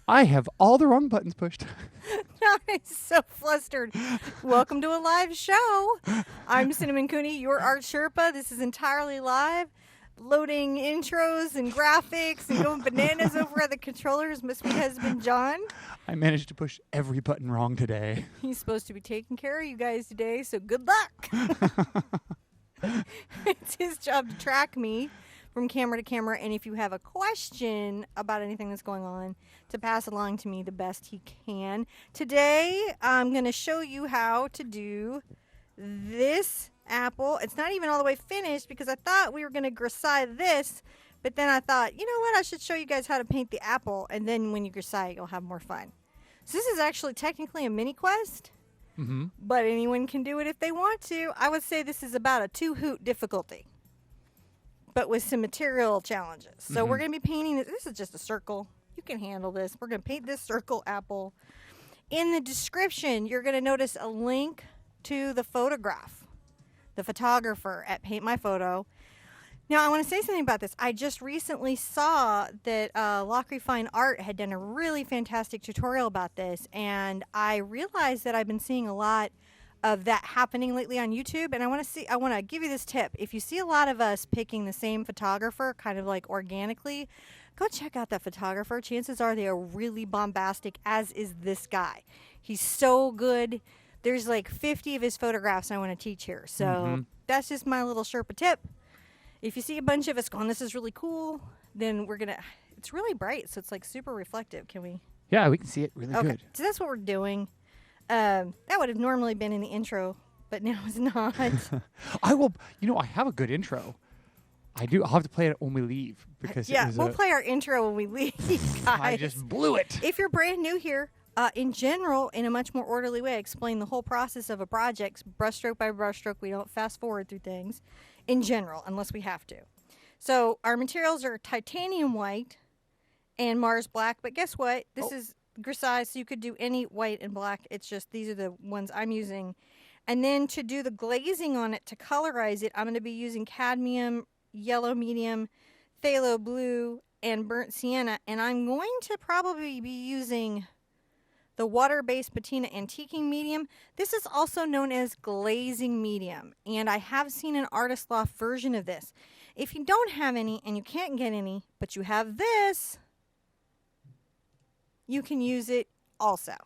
I have all the wrong buttons pushed. I'm so flustered. Welcome to a live show. I'm Cinnamon Cooney, your art Sherpa. This is entirely live. Loading intros and graphics and going bananas over at the controllers. My sweet husband, John. I managed to push every button wrong today. He's supposed to be taking care of you guys today, so good luck. It's his job to track me from camera to camera, and if you have a question about anything that's going on, to pass along to me the best he can. Today, I'm going to show you how to do this apple. It's not even all the way finished because I thought we were going to grisaille this, but then I thought, you know what, I should show you guys how to paint the apple, and then when you grisaille, you'll have more fun. So this is actually technically a mini quest, but anyone can do it if they want to. I would say this is about a 2-hoot difficulty, but with some material challenges. So we're going to be painting this. This is just a circle. You can handle this. We're going to paint this circle apple. In the description, you're going to notice a link to the photograph, the photographer at Paint My Photo. Now, I want to say something about this. I just recently saw that Lockery Fine Art had done a really fantastic tutorial about this, and I realized that I've been seeing a lot of that happening lately on YouTube, and I want to give you this tip. If you see a lot of us picking the same photographer kind of like organically, go check out that photographer. Chances are they are really bombastic, as is this guy. He's so good. There's like 50 of his photographs I want to teach here. So that's just my little Sherpa tip. If you see a bunch of us going, this is really cool, then we're going to, it's really bright, so it's like super reflective. Can we? Yeah, we can see it really good. So that's what we're doing. That would have normally been in the intro, but now it's not. I will, I have a good intro. I do. I'll have to play it when we leave because we'll play our intro when we leave, guys. I just blew it. If you're brand new here, in general, in a much more orderly way, I explain the whole process of a project, brushstroke by brushstroke. We don't fast forward through things in general, unless we have to. So our materials are titanium white and Mars black, but guess what? This is Grisaille, so you could do any white and black. It's just these are the ones I'm using. And then to do the glazing on it, to colorize it, I'm going to be using cadmium, yellow medium, phthalo blue, and burnt sienna. And I'm going to probably be using the water-based patina antiquing medium. This is also known as glazing medium, and I have seen an artist loft version of this. If you don't have any and you can't get any, but you have this, you can use it also.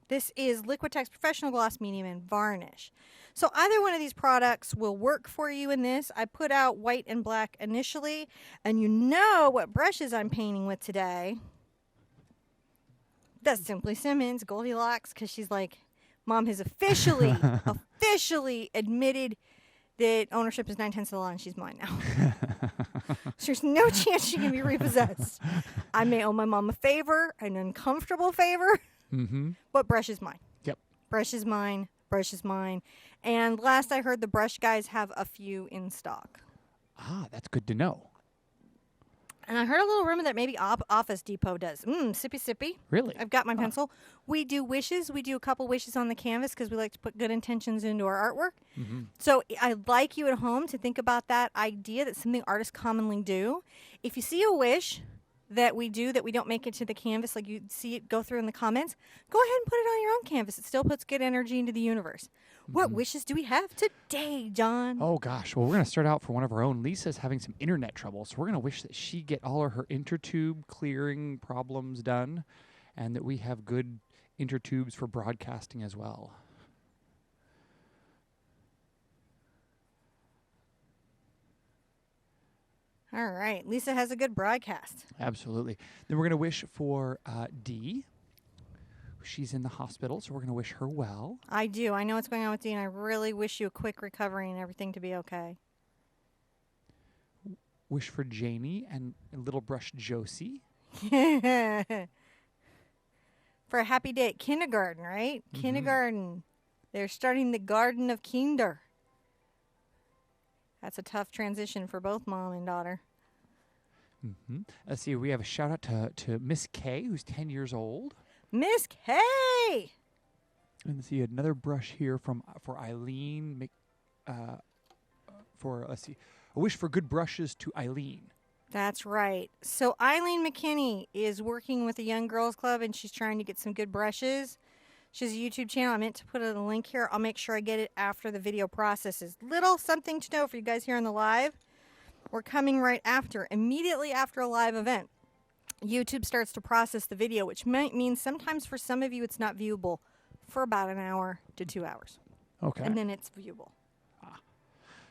This is Liquitex Professional Gloss Medium and Varnish. So either one of these products will work for you in this. I put out white and black initially, and you know what brushes I'm painting with today. That's Simply Simmons, Goldilocks, because she's like, Mom has officially admitted that ownership is 9/10 of the law and she's mine now. So there's no chance she can be repossessed. I may owe my mom a favor, an uncomfortable favor, but brush is mine. Yep. Brush is mine. Brush is mine. And last I heard, the brush guys have a few in stock. Ah, that's good to know. And I heard a little rumor that maybe Office Depot does. Sippy sippy. Really? I've got my pencil. We do wishes. We do a couple wishes on the canvas because we like to put good intentions into our artwork. So I'd like you at home to think about that idea. That's something artists commonly do. If you see a wish that we do that we don't make it to the canvas, like you see it go through in the comments, go ahead and put it on your own canvas. It still puts good energy into the universe. What wishes do we have today, John? Oh, gosh. Well, we're going to start out for one of our own. Lisa's having some internet trouble, so we're going to wish that she get all of her intertube clearing problems done and that we have good intertubes for broadcasting as well. All right. Lisa has a good broadcast. Absolutely. Then we're going to wish for Dee. She's in the hospital, so we're going to wish her well. I do. I know what's going on with Dee, and I really wish you a quick recovery and everything to be okay. Wish for Janie and little brush Josie. For a happy day at kindergarten, right? Kindergarten. They're starting the Garden of Kinder. That's a tough transition for both mom and daughter. Let's see. We have a shout out to Miss Kay, who's 10 years old. Miss Kay! And let's see another brush here for Eileen. Let's see, a wish for good brushes to Eileen. That's right. So Eileen McKinney is working with the Young Girls Club, and she's trying to get some good brushes. She has a YouTube channel. I meant to put a link here. I'll make sure I get it after the video processes. Little something to know for you guys here on the live. We're coming right after, immediately after a live event. YouTube starts to process the video, which might mean sometimes for some of you it's not viewable for about an hour to 2 hours. Okay. And then it's viewable.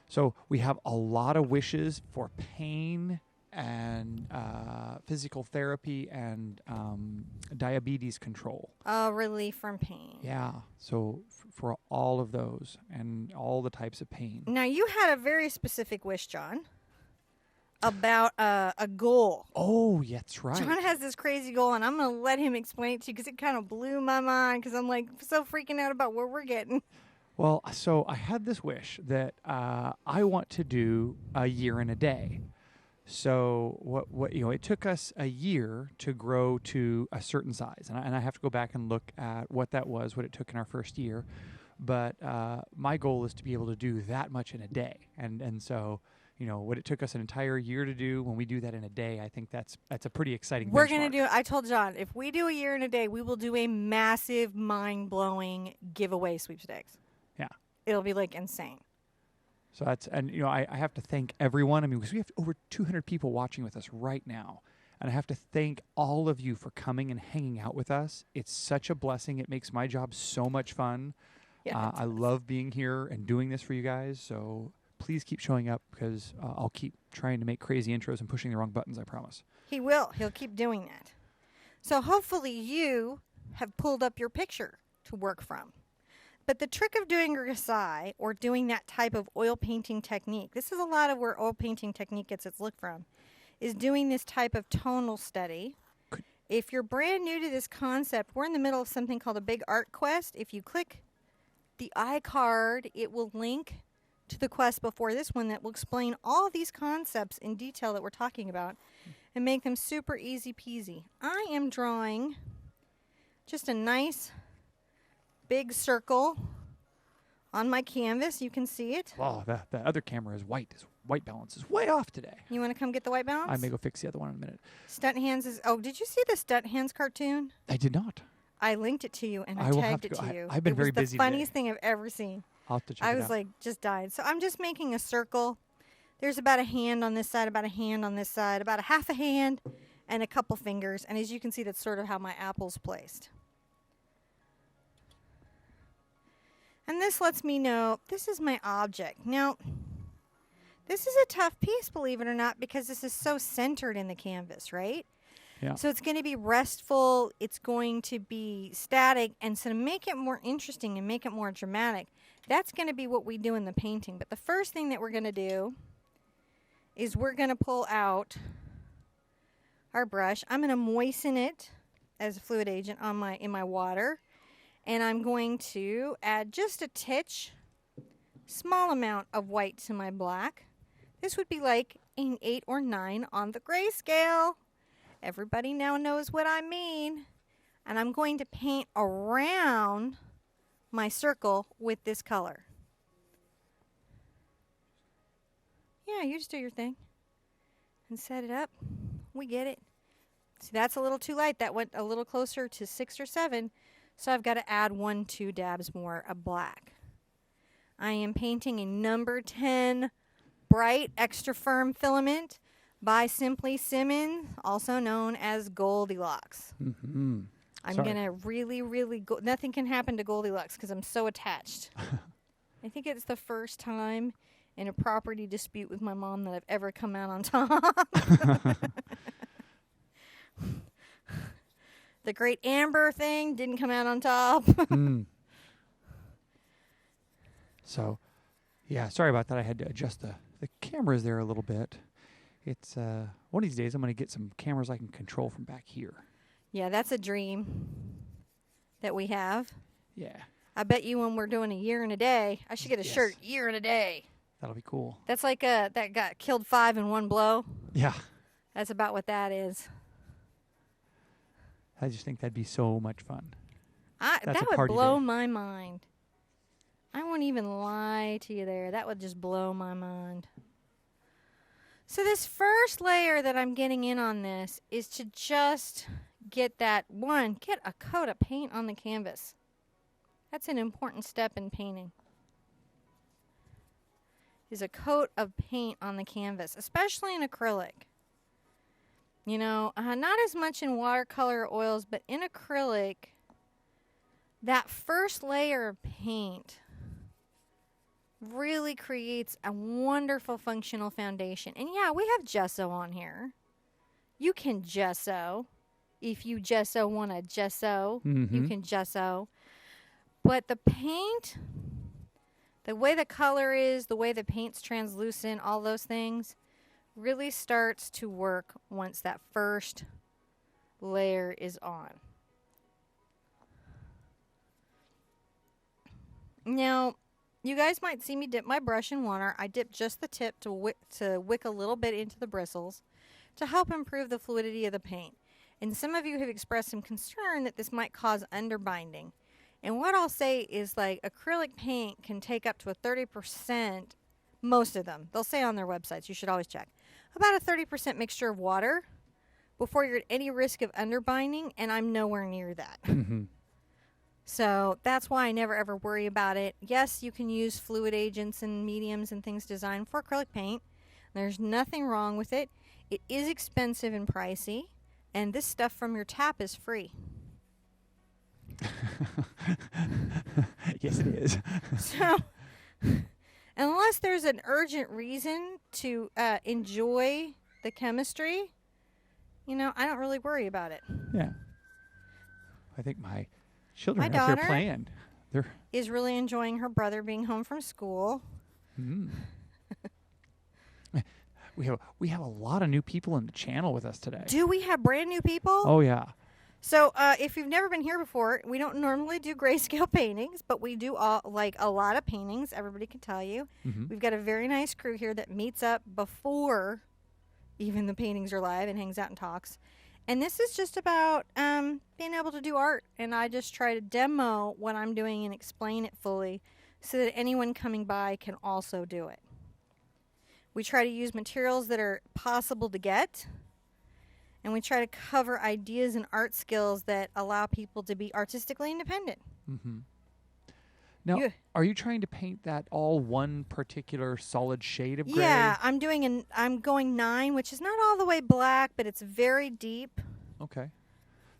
So we have a lot of wishes for pain and physical therapy and diabetes control. Relief from pain. Yeah. So for all of those and all the types of pain. Now, you had a very specific wish, John, about a goal. Oh, that's right. John has this crazy goal, and I'm going to let him explain it to you because it kind of blew my mind because I'm like so freaking out about where we're getting. Well, so I had this wish that I want to do a year in a day. So what it took us a year to grow to a certain size, and I have to go back and look at what that was, what it took in our first year. But my goal is to be able to do that much in a day, and so what it took us an entire year to do. When we do that in a day, I think that's a pretty exciting. We're gonna do. I told John if we do a year in a day, we will do a massive, mind-blowing giveaway sweepstakes. Yeah, it'll be like insane. So that's, and I have to thank everyone. I mean, because we have over 200 people watching with us right now. And I have to thank all of you for coming and hanging out with us. It's such a blessing. It makes my job so much fun. Yeah, I love being here and doing this for you guys. So please keep showing up because I'll keep trying to make crazy intros and pushing the wrong buttons, I promise. He will. He'll keep doing that. So hopefully you have pulled up your picture to work from. But the trick of doing Grisaille or doing that type of oil painting technique, this is a lot of where oil painting technique gets its look from, is doing this type of tonal study. If you're brand new to this concept, we're in the middle of something called a big art quest. If you click the iCard, it will link to the quest before this one that will explain all these concepts in detail that we're talking about and make them super easy peasy. I am drawing just a nice big circle on my canvas. You can see it. Oh, the other camera is white. His white balance is way off today. You want to come get the white balance? I may go fix the other one in a minute. Stunt Hands is... Oh, did you see the Stunt Hands cartoon? I did not. I linked it to you and I will tagged have it to to you. I've been very busy It was the funniest thing I've ever seen. I'll have to check I it was out. like, just died. So I'm just making a circle. There's about a hand on this side, about a hand on this side, about a half a hand, and a couple fingers. And as you can see, that's sort of how my apple's placed. And this lets me know this is my object. Now, this is a tough piece, believe it or not, because this is so centered in the canvas, right? Yeah. So it's going to be restful. It's going to be static. And so to make it more interesting and make it more dramatic, that's going to be what we do in the painting. But the first thing that we're going to do is we're going to pull out our brush. I'm going to moisten it as a fluid agent on in my water. And I'm going to add just a titch, small amount of white to my black. This would be like an 8 or 9 on the grayscale. Everybody now knows what I mean. And I'm going to paint around my circle with this color. Yeah, you just do your thing. And set it up. We get it. See, that's a little too light. That went a little closer to 6 or 7. So I've got to add 1-2 dabs more of black. I am painting a number 10 bright extra firm filament by Simply Simmons, also known as Goldilocks. Mm-hmm. I'm going to really go. Nothing can happen to Goldilocks because I'm so attached. I think it's the first time in a property dispute with my mom that I've ever come out on top. The great Amber thing didn't come out on top. So, yeah, sorry about that. I had to adjust the cameras there a little bit. It's one of these days I'm going to get some cameras I can control from back here. Yeah, that's a dream that we have. Yeah. I bet you when we're doing a year and a day, I should get a shirt, year and a day. That'll be cool. That's like that got killed 5 in one blow. Yeah. That's about what that is. I just think that'd be so much fun. That would blow my mind. I won't even lie to you there. That would just blow my mind. So this first layer that I'm getting in on this is to just get a coat of paint on the canvas. That's an important step in painting. Is a coat of paint on the canvas, especially in acrylic. You know, not as much in watercolor or oils, but in acrylic, that first layer of paint really creates a wonderful functional foundation. And yeah, we have gesso on here. You can gesso. If you gesso want to gesso, you can gesso. But the paint, the way the color is, the way the paint's translucent, all those things, really starts to work once that first layer is on. Now, you guys might see me dip my brush in water. I dip just the tip to wick a little bit into the bristles to help improve the fluidity of the paint. And some of you have expressed some concern that this might cause underbinding. And what I'll say is, like, acrylic paint can take up to a 30%, most of them. They'll say on their websites, you should always check, about a 30% mixture of water before you're at any risk of underbinding, and I'm nowhere near that. So that's why I never ever worry about it. Yes, you can use fluid agents and mediums and things designed for acrylic paint. There's nothing wrong with it. It is expensive and pricey, and this stuff from your tap is free. Yes, it is. So, unless there's an urgent reason to enjoy the chemistry, you know, I don't really worry about it. Yeah. I think my children, My if they're daughter playing, is really enjoying her brother being home from school. We have a lot of new people in the channel with us today. Do we have brand new people? Oh, yeah. So, if you've never been here before, we don't normally do grayscale paintings, but we do like a lot of paintings. Everybody can tell you. We've got a very nice crew here that meets up before even the paintings are live and hangs out and talks. And this is just about being able to do art. And I just try to demo what I'm doing and explain it fully so that anyone coming by can also do it. We try to use materials that are possible to get. And we try to cover ideas and art skills that allow people to be artistically independent. Now, are you trying to paint that all one particular solid shade of gray? Yeah, I'm going 9, which is not all the way black, but it's very deep. Okay.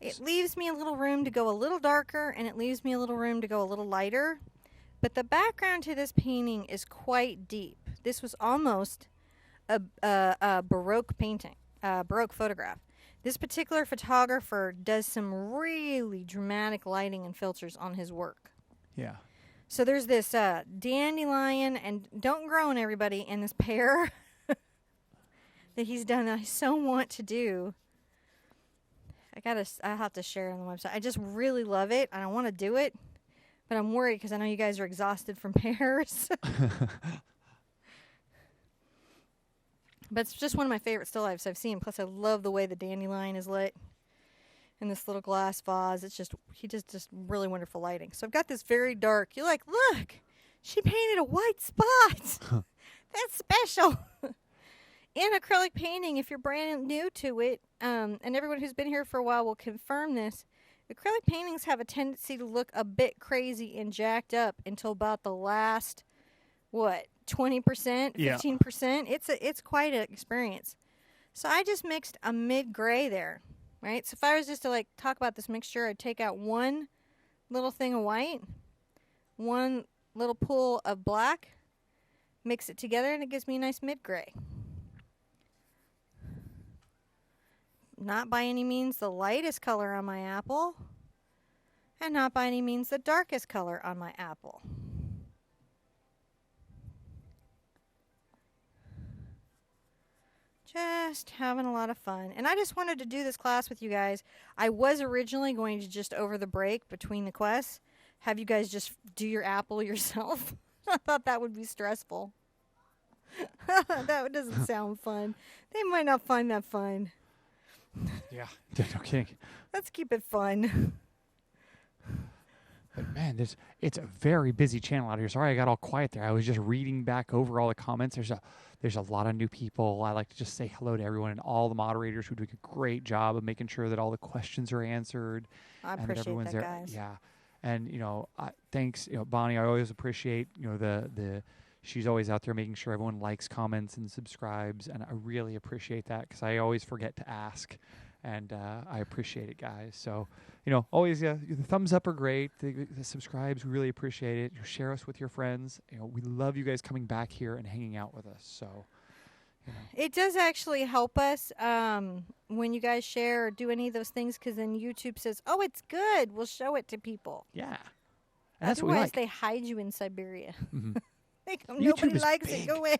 It leaves me a little room to go a little darker, and it leaves me a little room to go a little lighter. But the background to this painting is quite deep. This was almost a Baroque painting, Baroque photograph. This particular photographer does some really dramatic lighting and filters on his work. Yeah. So there's this dandelion, and don't groan, everybody, in this pear that he's done that I so want to do. I'll have to share it on the website. I just really love it, and I want to do it, but I'm worried because I know you guys are exhausted from pears. But it's just one of my favorite still lifes I've seen. Plus, I love the way the dandelion is lit in this little glass vase. It's just, just really wonderful lighting. So I've got this very dark. You're like, look, she painted a white spot. That's special. In acrylic painting, if you're brand new to it, and everyone who's been here for a while will confirm this, acrylic paintings have a tendency to look a bit crazy and jacked up until about the last, 20%, 15%. Yeah. It's quite an experience. So I just mixed a mid-gray there, right? So if I was just to talk about this mixture, I'd take out one little thing of white, one little pool of black, mix it together, and it gives me a nice mid-gray. Not by any means the lightest color on my apple, and not by any means the darkest color on my apple. Just having a lot of fun. And I just wanted to do this class with you guys. I was originally going to just over the break between the quests have you guys just do your apple yourself. I thought that would be stressful. That doesn't sound fun. They might not find that fun. Yeah, no kidding. Let's keep it fun. But man, it's a very busy channel out here. Sorry I got all quiet there. I was just reading back over all the comments. There's a lot of new people. I like to just say hello to everyone and all the moderators who do a great job of making sure that all the questions are answered. I and appreciate everyone's that, there. guys. Yeah. And thanks, Bonnie. I always appreciate the she's always out there making sure everyone likes, comments, and subscribes, and I really appreciate that because I always forget to ask, and I appreciate it, guys. So always the thumbs up are great. The subscribes, we really appreciate it. Share us with your friends. We love you guys coming back here and hanging out with us. So. It does actually help us when you guys share or do any of those things because then YouTube says, oh, it's good. We'll show it to people. Yeah. And that's Otherwise, what we like. they hide you in Siberia. Mm-hmm. Nobody likes big. it. Go away.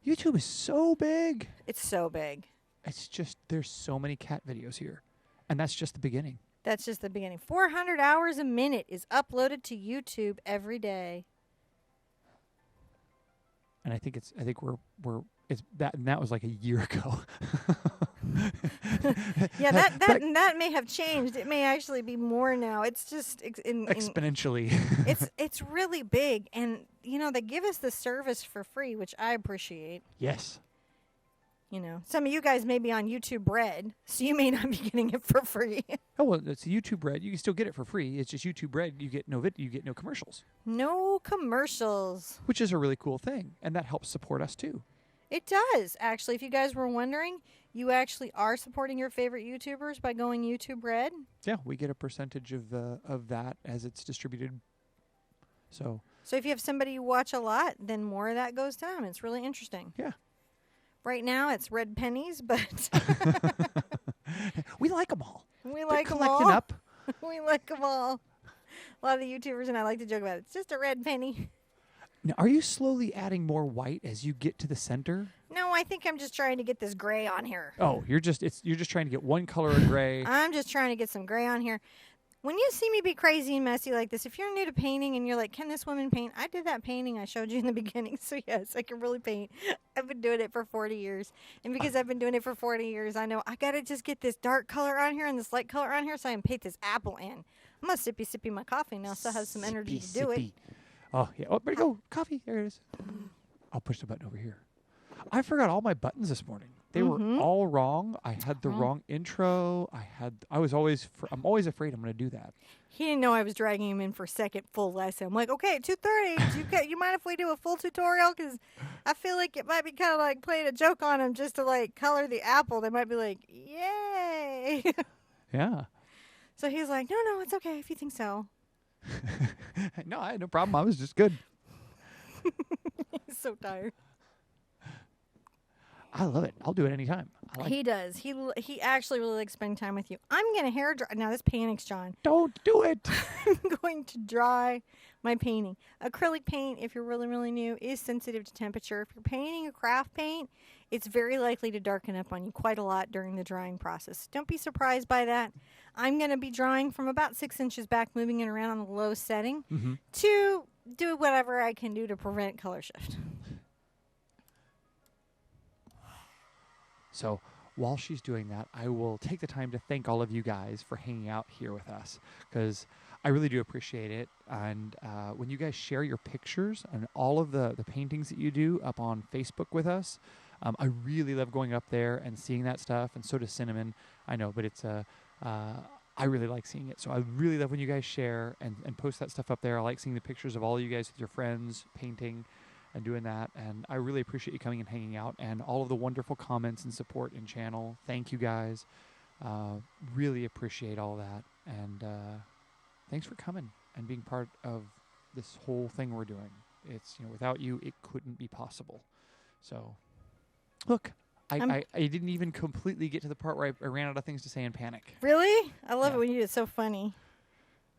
YouTube is so big. It's so big. It's just, there's so many cat videos here. And that's just the beginning. That's just the beginning. 400 hours a minute is uploaded to YouTube every day. And I think that was like a year ago. Yeah, that may have changed. It may actually be more now. It's just exponentially. it's really big, and they give us the service for free, which I appreciate. Yes. Some of you guys may be on YouTube Red, so you may not be getting it for free. Oh well, it's YouTube Red. You can still get it for free. It's just YouTube Red. You get no commercials. No commercials. Which is a really cool thing, and that helps support us too. It does, actually. If you guys were wondering, you actually are supporting your favorite YouTubers by going YouTube Red. Yeah, we get a percentage of that as it's distributed. So if you have somebody you watch a lot, then more of that goes to them. It's really interesting. Yeah. Right now, it's red pennies, but we like them all. We like them collecting all. up. We like them all. A lot of the YouTubers and I like to joke about it. It's just a red penny. Now, are you slowly adding more white as you get to the center? No, I think I'm just trying to get this gray on here. Oh, you're just trying to get one color of gray. I'm just trying to get some gray on here. When you see me be crazy and messy like this, if you're new to painting and you're like, can this woman paint? I did that painting I showed you in the beginning. So, yes, I can really paint. I've been doing it for 40 years. And because I've been doing it for 40 years, I know I got to just get this dark color on here and this light color on here so I can paint this apple in. I'm going to sippy my coffee now so I have some energy to do it. Oh, yeah. Oh, where'd it go? Coffee. There it is. I'll push the button over here. I forgot all my buttons this morning. They were all wrong. I had the wrong intro. I'm always afraid I'm going to do that. He didn't know I was dragging him in for second full lesson. I'm like, okay, 2:30. You mind if we do a full tutorial? Because I feel like it might be kind of like playing a joke on them just to like color the apple. They might be like, yay. Yeah. So he's like, no, it's okay if you think so. No, I had no problem. I was just good. He's so tired. I love it. I'll do it anytime. He does. He actually really likes spending time with you. I'm going to hair dry. Now, this panics John. Don't do it. I'm going to dry my painting. Acrylic paint, if you're really, really new, is sensitive to temperature. If you're painting a craft paint, it's very likely to darken up on you quite a lot during the drying process. Don't be surprised by that. I'm going to be drying from about 6 inches back, moving it around on the low setting to do whatever I can do to prevent color shift. So while she's doing that, I will take the time to thank all of you guys for hanging out here with us because I really do appreciate it. And when you guys share your pictures and all of the paintings that you do up on Facebook with us, I really love going up there and seeing that stuff. And so does Cinnamon. I know, but I really like seeing it. So I really love when you guys share and post that stuff up there. I like seeing the pictures of all of you guys with your friends painting and doing that, and I really appreciate you coming and hanging out and all of the wonderful comments and support in channel. Thank you guys. Really appreciate all that, and thanks for coming and being part of this whole thing we're doing. It's without you, it couldn't be possible. So, look, I didn't even completely get to the part where I ran out of things to say in panic. Really? I love it when you do it. So funny.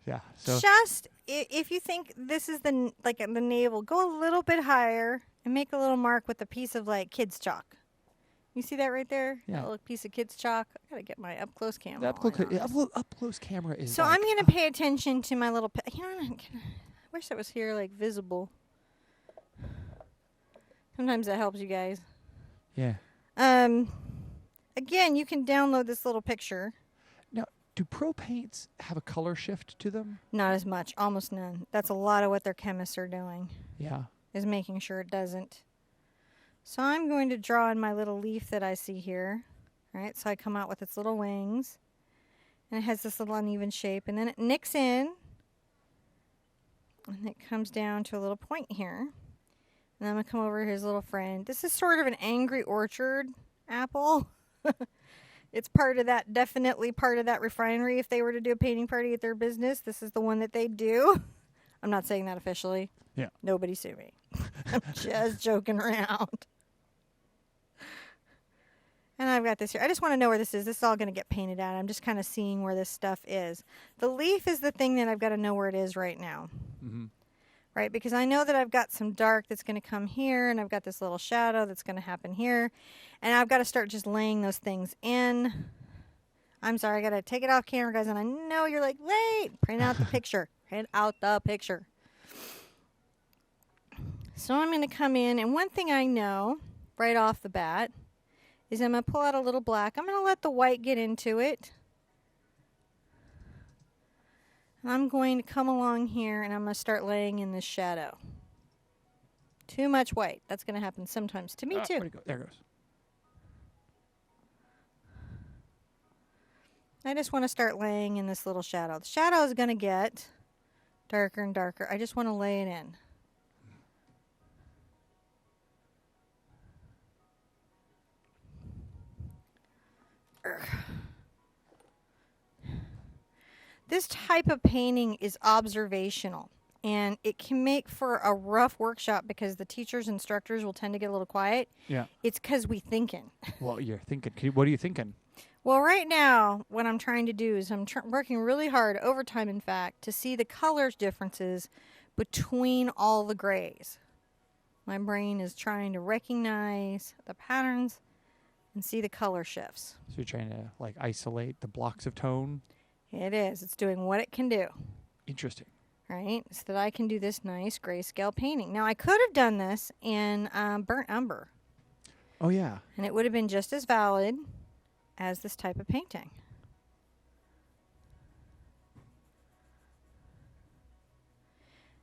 Yeah. So just if you think this is the navel, go a little bit higher and make a little mark with a piece of like kids chalk. You see that right there? Yeah. That little piece of kids chalk. I gotta get my up close camera. The up close camera is. So I'm gonna pay attention to my little. I wish that was here like visible. Sometimes that helps you guys. Yeah. Again, you can download this little picture. Now, Do pro paints have a color shift to them? Not as much, almost none. That's a lot of what their chemists are doing, Yeah. is making sure it doesn't. So I'm going to draw in my little leaf that I see here. Right, so I come out with its little wings. And it has this little uneven shape. And then it nicks in. And it comes down to a little point here. And I'm going to come over to his little friend. This is sort of an angry orchard apple. It's part of that, definitely part of that refinery. If they were to do a painting party at their business, this is the one that they do. I'm not saying that officially. Yeah. Nobody sue me. I'm just joking around. And I've got this here. I just want to know where this is. This is all going to get painted out. I'm just kind of seeing where this stuff is. The leaf is the thing that I've got to know where it is right now. Mm-hmm. Right? Because I know that I've got some dark that's going to come here, and I've got this little shadow that's going to happen here. And I've got to start just laying those things in. I'm sorry, I got to take it off camera, guys. And I know you're like, wait, print out the picture. Print out the picture. So I'm going to come in, and one thing I know right off the bat is I'm going to pull out a little black. I'm going to let the white get into it. And I'm going to come along here and I'm going to start laying in this shadow. Too much white. That's going to happen sometimes to me too. Where'd it go? There it goes. I just want to start laying in this little shadow. The shadow is going to get darker and darker. I just want to lay it in. This type of painting is observational, and it can make for a rough workshop because the teachers, instructors will tend to get a little quiet. Yeah. It's because we thinking. Well, you're thinking. What are you thinking? Well, right now, what I'm trying to do is I'm working really hard, overtime in fact, to see the color differences between all the grays. My brain is trying to recognize the patterns and see the color shifts. So you're trying to like isolate the blocks of tone? It is. It's doing what it can do. Interesting. Right? So that I can do this nice grayscale painting. Now, I could have done this in burnt umber. Oh, yeah. And it would have been just as valid as this type of painting.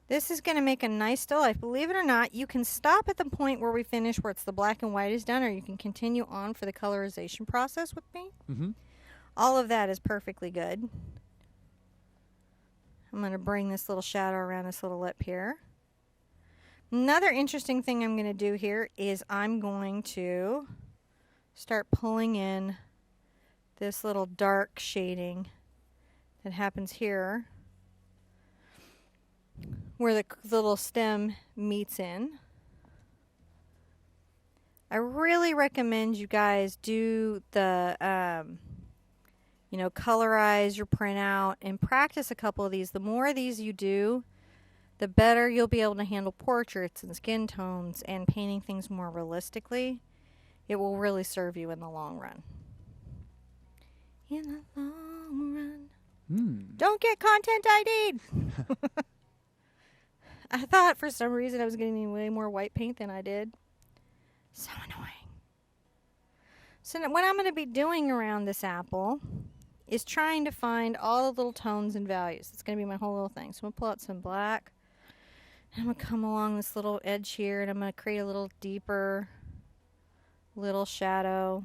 This is going to make a nice still life. Believe it or not, you can stop at the point where we finish, where it's the black and white is done, or you can continue on for the colorization process with me. Mm-hmm. All of that is perfectly good. I'm going to bring this little shadow around this little lip here. Another interesting thing I'm going to do here is I'm going to start pulling in this little dark shading that happens here where the little stem meets in. I really recommend you guys do the colorize your printout and practice a couple of these. The more of these you do, the better you'll be able to handle portraits and skin tones and painting things more realistically. It will really serve you in the long run. In the long run. Don't get content ID'd. I thought for some reason I was getting way more white paint than I did. So annoying. So what I'm going to be doing around this apple is trying to find all the little tones and values. It's going to be my whole little thing. So I'm going to pull out some black. And I'm going to come along this little edge here, and I'm going to create a little deeper little shadow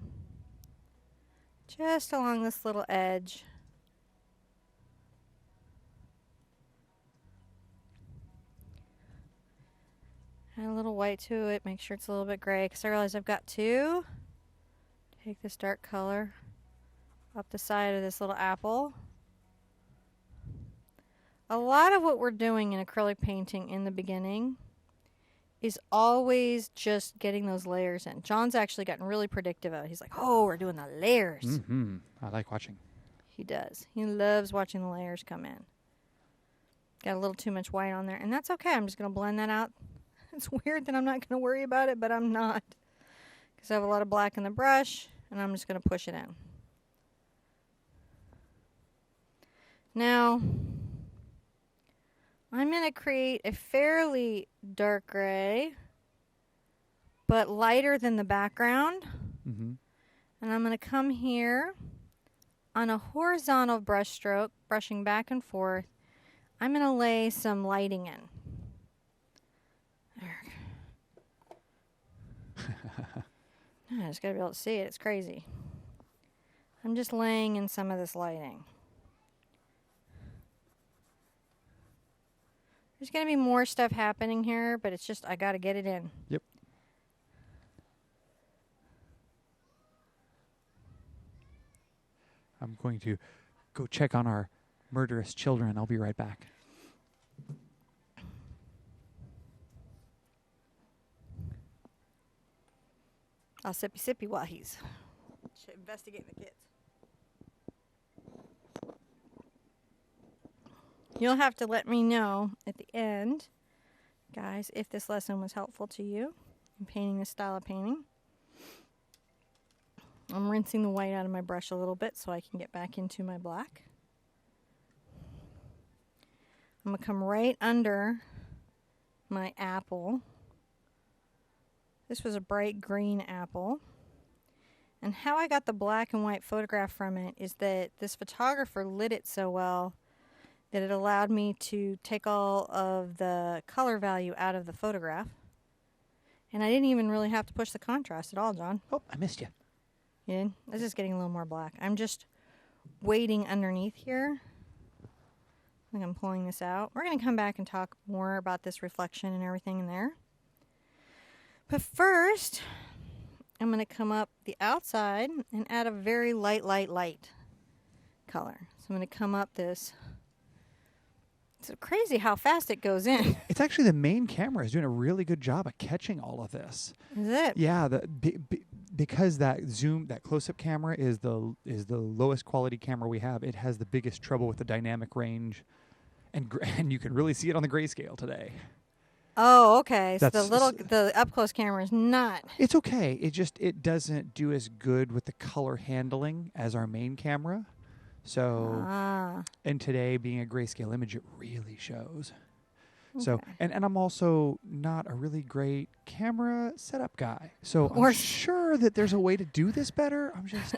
just along this little edge. Add a little white to it, make sure it's a little bit gray, because I realize I've got to take this dark color up the side of this little apple. A lot of what we're doing in acrylic painting in the beginning is always just getting those layers in. John's actually gotten really predictive of it. He's like, oh, we're doing the layers. Mm-hmm. I like watching. He does. He loves watching the layers come in. Got a little too much white on there, and that's okay. I'm just going to blend that out. It's weird that I'm not going to worry about it, but I'm not. Because I have a lot of black in the brush, and I'm just going to push it in. Now, I'm going to create a fairly dark gray, but lighter than the background. Mm-hmm. And I'm going to come here on a horizontal brush stroke, brushing back and forth, I'm going to lay some lighting in. There. I just got to be able to see it. It's crazy. I'm just laying in some of this lighting. There's going to be more stuff happening here, but it's just I got to get it in. Yep. I'm going to go check on our murderous children. I'll be right back. I'll sippy while he's investigating the kids. You'll have to let me know at the end, guys, if this lesson was helpful to you in painting this style of painting. I'm rinsing the white out of my brush a little bit so I can get back into my black. I'm going to come right under my apple. This was a bright green apple. And how I got the black and white photograph from it is that this photographer lit it so well that it allowed me to take all of the color value out of the photograph. And I didn't even really have to push the contrast at all, John. Oh, I missed you. You did? I was just getting a little more black. I'm just waiting underneath here. I think I'm pulling this out. We're going to come back and talk more about this reflection and everything in there. But first, I'm going to come up the outside and add a very light color. So I'm going to come up this. It's crazy how fast it goes in. It's actually the main camera is doing a really good job at catching all of this. Is it? Yeah, because that close-up camera is the lowest quality camera we have. It has the biggest trouble with the dynamic range, and you can really see it on the grayscale today. Oh, okay. So the up-close camera is not. It's okay. It doesn't do as good with the color handling as our main camera. So, and today being a grayscale image, it really shows. Okay. So, and I'm also not a really great camera setup guy. So I'm sure that there's a way to do this better. I'm just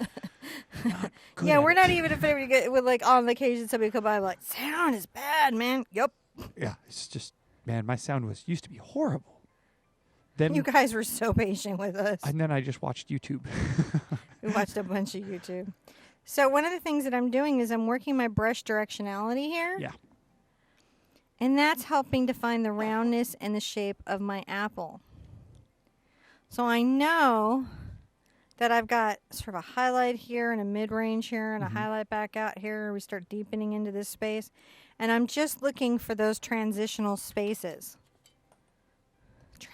not good. Yeah, we're at not it. even if we get with like on occasion somebody come by and be like, sound is bad, man. Yep. Yeah, it's just, man, my sound used to be horrible. Then you guys were so patient with us. And then I just watched YouTube. We watched a bunch of YouTube. So one of the things that I'm doing is I'm working my brush directionality here. Yeah. And that's helping define the roundness and the shape of my apple. So I know that I've got sort of a highlight here and a mid-range here and a highlight back out here. We start deepening into this space. And I'm just looking for those transitional spaces. To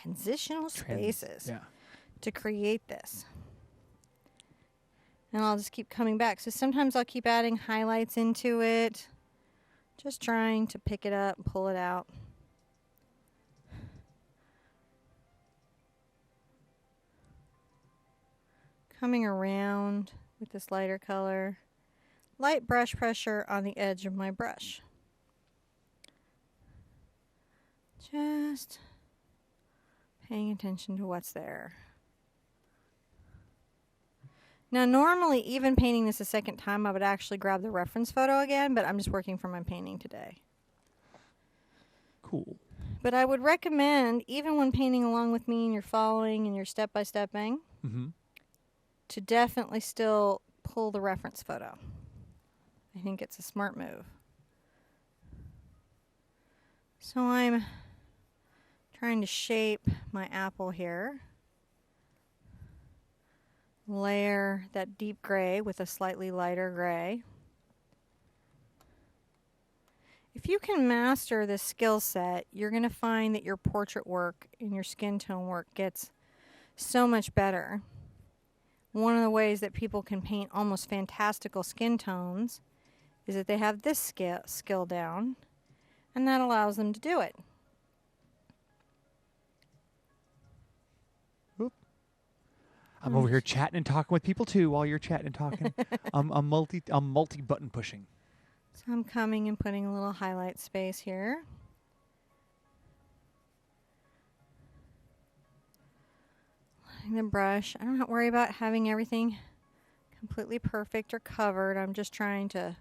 create this. And I'll just keep coming back. So sometimes I'll keep adding highlights into it. Just trying to pick it up and pull it out. Coming around with this lighter color. Light brush pressure on the edge of my brush. Just paying attention to what's there. Now, normally, even painting this a second time, I would actually grab the reference photo again, but I'm just working from my painting today. Cool. But I would recommend, even when painting along with me and you're following and you're step-by-stepping, to definitely still pull the reference photo. I think it's a smart move. So I'm trying to shape my apple here. Layer that deep gray with a slightly lighter gray. If you can master this skill set, you're going to find that your portrait work and your skin tone work gets so much better. One of the ways that people can paint almost fantastical skin tones is that they have this skill down, and that allows them to do it. I'm over here chatting and talking with people too while you're chatting and talking. I'm multi button pushing. So I'm coming and putting a little highlight space here. Letting the brush. I don't have to worry about having everything completely perfect or covered. I'm just trying to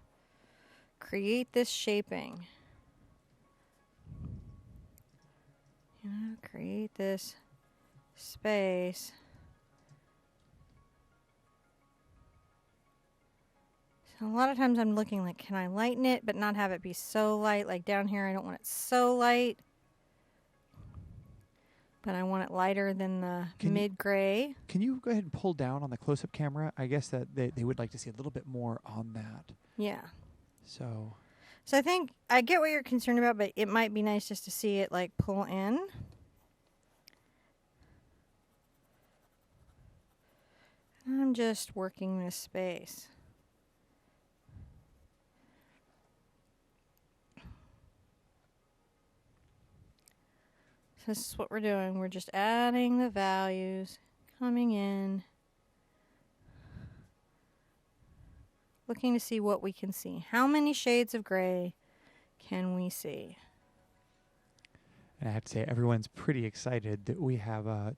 create this shaping. You know, create this space. So a lot of times I'm looking like, can I lighten it but not have it be so light? Like down here, I don't want it so light. But I want it lighter than the mid-gray. Can you go ahead and pull down on the close-up camera? I guess that they would like to see a little bit more on that. Yeah. So I think I get what you're concerned about, but it might be nice just to see it like pull in. I'm just working this space. So this is what we're doing. We're just adding the values, coming in, looking to see what we can see. How many shades of gray can we see? And I have to say, everyone's pretty excited that we have about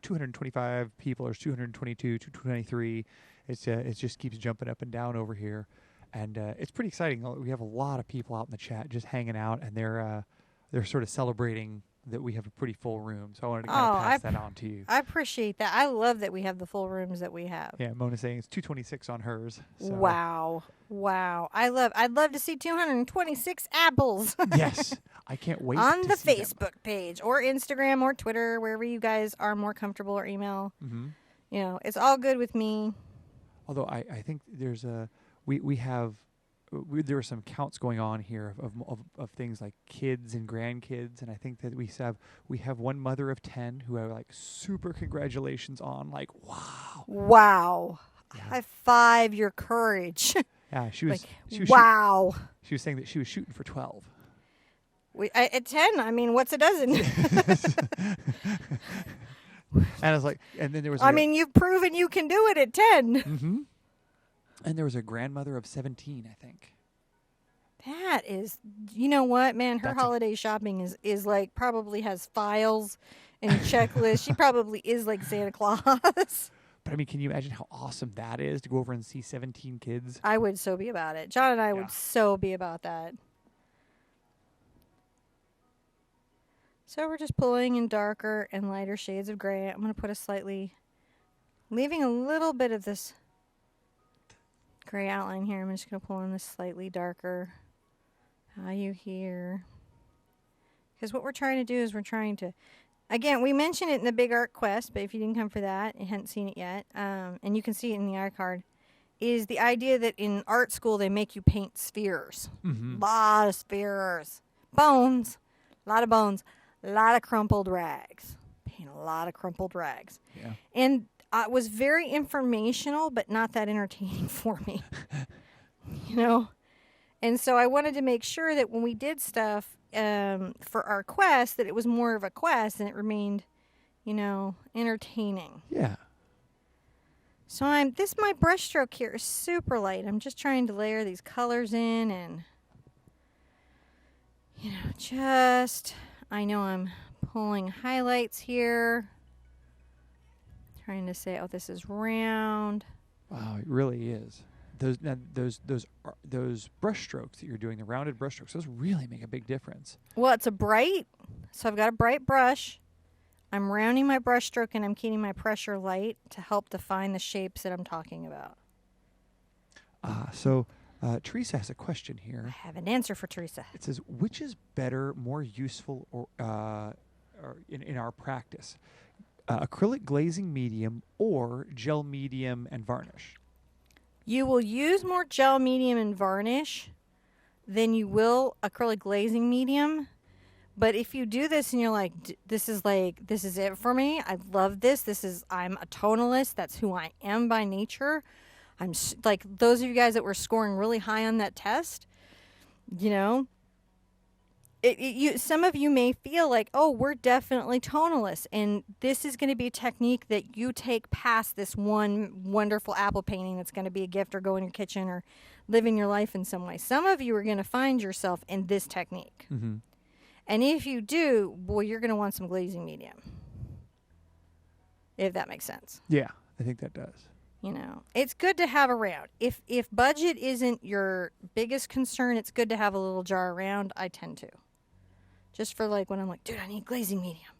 225 people, or 222, 223. It just keeps jumping up and down over here, and it's pretty exciting. We have a lot of people out in the chat just hanging out, and they're sort of celebrating that we have a pretty full room. So I wanted to kind of pass that on to you. I appreciate that. I love that we have the full rooms that we have. Yeah, Mona's saying it's 226 on hers. So. Wow. I'd love to see 226 apples. Yes. I can't wait on to the see Facebook page or Instagram or Twitter, wherever you guys are more comfortable, or email. Mm-hmm. You know, it's all good with me. Although I think there's there are some counts going on here of things like kids and grandkids, and I think that we have one mother of 10 who are like super congratulations on, like, wow. Yeah. High five your courage. Yeah, she was wow. She was saying that she was shooting for 12. At 10, I mean, what's a dozen? And I was like, and then there was you've proven you can do it at 10. Mm-hmm. And there was a grandmother of 17, I think. That is, you know what, man? Her holiday shopping is like, probably has files and checklists. She probably is like Santa Claus. But I mean, can you imagine how awesome that is to go over and see 17 kids? I would so be about it. John and I would so be about that. So we're just pulling in darker and lighter shades of gray. I'm going to put leaving a little bit of this gray outline here. I'm just going to pull in this slightly darker value here. Because what we're trying to do is again, we mentioned it in the Big Art Quest, but if you didn't come for that, you hadn't seen it yet, and you can see it in the iCard, is the idea that in art school they make you paint spheres. Mm-hmm. Lot of spheres. Bones. A lot of bones. A lot of crumpled rags. Paint a lot of crumpled rags. Yeah. And it was very informational, but not that entertaining for me. You know? And so I wanted to make sure that when we did stuff for our quest, that it was more of a quest and it remained, entertaining. Yeah. So my brush stroke here is super light. I'm just trying to layer these colors in and, I know I'm pulling highlights here. Trying to say, oh, this is round. Wow, it really is. Those brush strokes that you're doing, the rounded brush strokes, those really make a big difference. Well, so I've got a bright brush. I'm rounding my brush stroke and I'm keeping my pressure light to help define the shapes that I'm talking about. So Teresa has a question here. I have an answer for Teresa. It says, which is better, more useful, or in our practice? Acrylic glazing medium or gel medium and varnish? You will use more gel medium and varnish than you will acrylic glazing medium. But if you do this and you're like, this is it for me. I love this. I'm a tonalist. That's who I am by nature. I'm like those of you guys that were scoring really high on that test, some of you may feel like, oh, we're definitely tonalists, and this is going to be a technique that you take past this one wonderful apple painting that's going to be a gift or go in your kitchen or live in your life in some way. Some of you are going to find yourself in this technique. Mm-hmm. And if you do, boy, you're going to want some glazing medium. If that makes sense. Yeah, I think that does. You know, it's good to have around. If budget isn't your biggest concern, it's good to have a little jar around. I tend to. Just for like when I'm like, dude, I need glazing medium.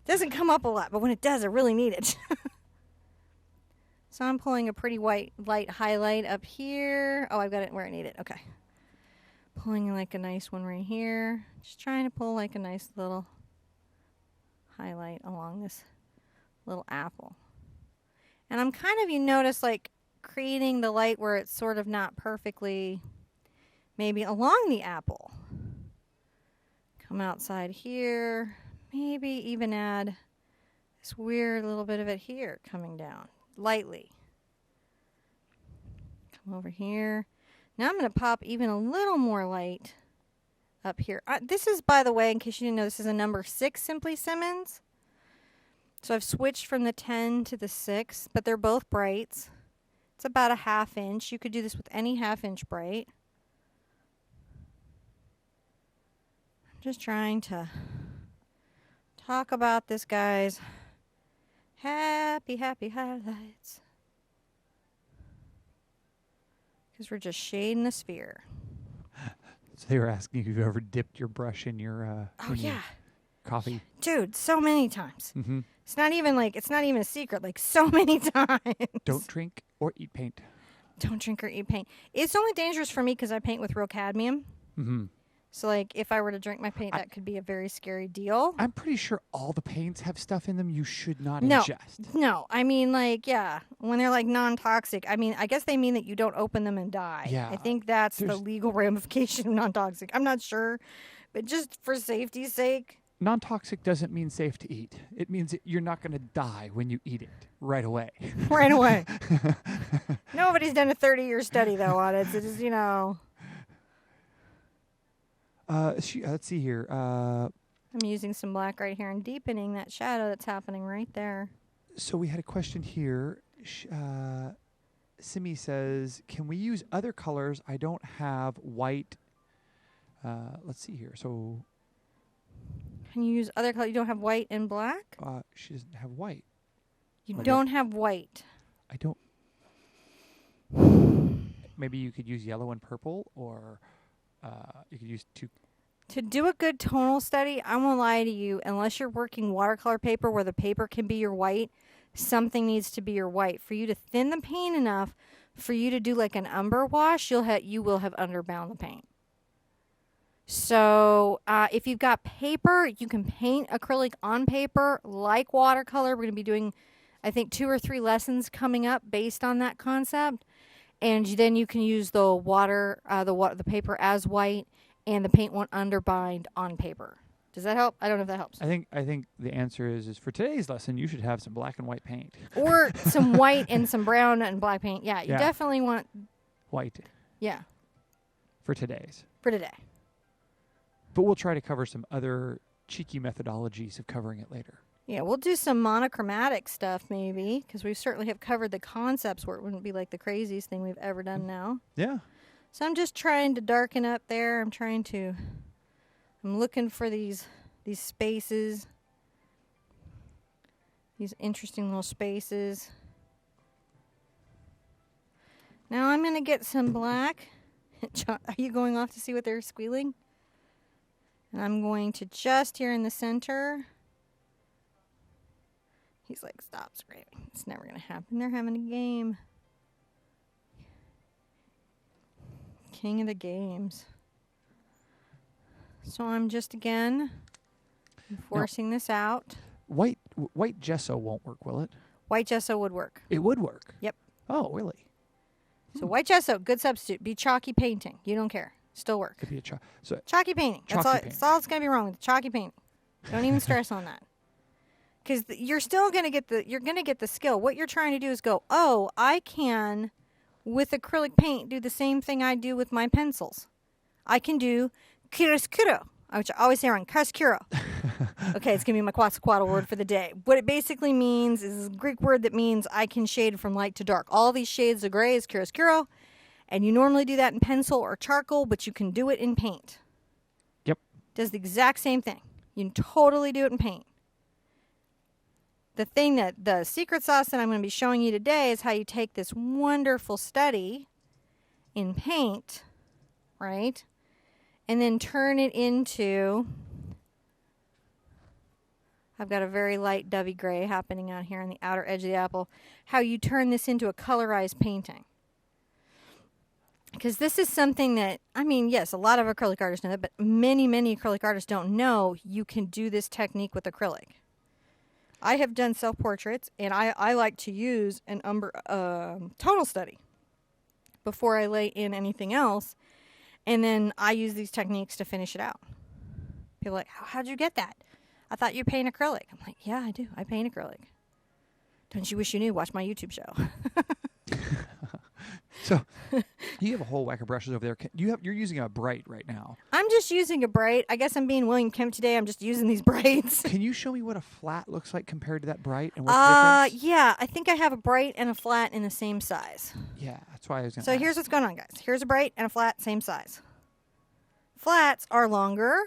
Doesn't come up a lot, but when it does, I really need it. So I'm pulling a pretty light highlight up here. Oh, I've got it where I need it. Okay. Pulling like a nice one right here. Just trying to pull like a nice little highlight along this little apple. And I'm kind of, you notice, like creating the light where it's sort of not perfectly maybe along the apple. Come outside here. Maybe even add this weird little bit of it here coming down lightly. Come over here. Now I'm going to pop even a little more light up here. This is, by the way, in case you didn't know, this is a number 6 Simply Simmons. So I've switched from the 10 to the 6, but they're both brights. It's about a 1/2 inch. You could do this with any 1/2 inch bright. I'm just trying to talk about this guy's happy highlights. Because we're just shading a sphere. So they were asking if you've ever dipped your brush in your coffee. Dude, so many times. Mm-hmm. It's not even a secret, like so many times. Don't drink or eat paint. Don't drink or eat paint. It's only dangerous for me because I paint with real cadmium. Mm-hmm. So, like, if I were to drink my paint, that could be a very scary deal. I'm pretty sure all the paints have stuff in them you should not ingest. No, I mean, like, yeah, when they're, like, non-toxic, I mean, I guess they mean that you don't open them and die. Yeah. I think that's the legal ramification of non-toxic. I'm not sure, but just for safety's sake. Non-toxic doesn't mean safe to eat. It means that you're not going to die when you eat it right away. Right away. Nobody's done a 30-year study, though, on it. It's just, you know... let's see here. I'm using some black right here and deepening that shadow that's happening right there. So we had a question here. Simi says, can we use other colors? I don't have white. Let's see here. So... Can you use other colors? You don't have white and black? She doesn't have white. You don't have white. I don't. Maybe you could use yellow and purple, or you could use two. To do a good tonal study, I won't lie to you, unless you're working watercolor paper where the paper can be your white, something needs to be your white. For you to thin the paint enough, for you to do like an umber wash, you will have underbound the paint. So if you've got paper, you can paint acrylic on paper like watercolor. We're going to be doing, I think, 2 or 3 lessons coming up based on that concept. And then you can use the the paper as white, and the paint won't underbind on paper. Does that help? I don't know if that helps. I think the answer is for today's lesson, you should have some black and white paint. Or some white and some brown and black paint. Yeah, you definitely want... White. Yeah. For today's. For today. But we'll try to cover some other cheeky methodologies of covering it later. Yeah, we'll do some monochromatic stuff maybe, because we certainly have covered the concepts where it wouldn't be like the craziest thing we've ever done now. Yeah. So I'm just trying to darken up there. I'm looking for these spaces, these interesting little spaces. Now I'm going to get some black. Are you going off to see what they're squealing? And I'm going to just here in the center. He's like, stop screaming. It's never going to happen. They're having a game. King of the games. So I'm just, again, forcing this out. White gesso won't work, will it? White gesso would work. It would work? Yep. Oh, really? So white gesso, good substitute. Be chalky painting. You don't care. Still work. Could be a chalky painting. That's all that's going to be wrong with chalky painting. Don't even stress on that. Because you're still going to get the skill. What you're trying to do is go, oh, I can, with acrylic paint, do the same thing I do with my pencils. I can do chiaroscuro, which I always say wrong, chiaroscuro. Okay, it's going to be my quetzalcoatl word for the day. What it basically means is a Greek word that means I can shade from light to dark. All these shades of gray is chiaroscuro, and you normally do that in pencil or charcoal, but you can do it in paint. Yep. Does the exact same thing. You can totally do it in paint. the secret sauce that I'm going to be showing you today is how you take this wonderful study in paint, right? And then turn it into, I've got a very light dovey gray happening out here on the outer edge of the apple, how you turn this into a colorized painting. Because this is something that, I mean, yes, a lot of acrylic artists know that, but many, many acrylic artists don't know you can do this technique with acrylic. I have done self-portraits, and I like to use an tonal study before I lay in anything else, and then I use these techniques to finish it out. People are like, how'd you get that? I thought you paint acrylic. I'm like, yeah, I do. I paint acrylic. Don't you wish you knew? Watch my YouTube show. So, you have a whole whack of brushes over there. You're using a bright right now. I'm just using a bright. I guess I'm being William Kemp today. I'm just using these brights. Can you show me what a flat looks like compared to that bright, and what's the difference? Yeah, I think I have a bright and a flat in the same size. Yeah, that's why I was going to So here's what's going on, guys. Here's a bright and a flat, same size. Flats are longer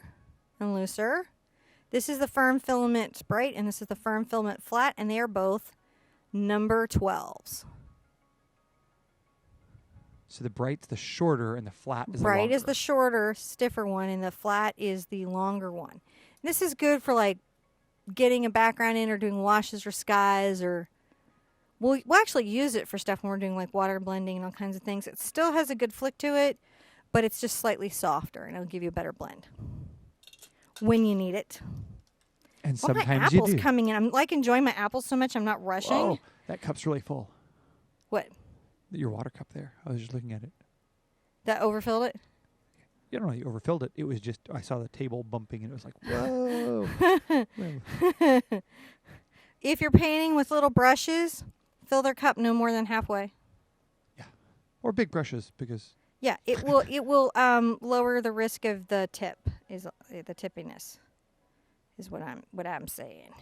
and looser. This is the firm filament bright, and this is the firm filament flat, and they are both number 12s. So the bright's the shorter, and the flat is the Bright longer. is the shorter, stiffer one, and the flat is the longer one. This is good for like getting a background in or doing washes or skies, or we'll actually use it for stuff when we're doing like water blending and all kinds of things. It still has a good flick to it, but it's just slightly softer, and it'll give you a better blend when you need it. And Well, sometimes my you apple's do. coming in. I'm like enjoying my apples so much I'm not rushing. Whoa, that cup's really full. What? Your water cup there. I was just looking at it. That overfilled it? You don't know you overfilled it. It was just, I saw the table bumping, and it was like, whoa. Whoa. If you're painting with little brushes, fill their cup no more than halfway. Yeah. Or big brushes, because... Yeah, it will lower the risk of the tip, is the tippiness, is what I'm saying.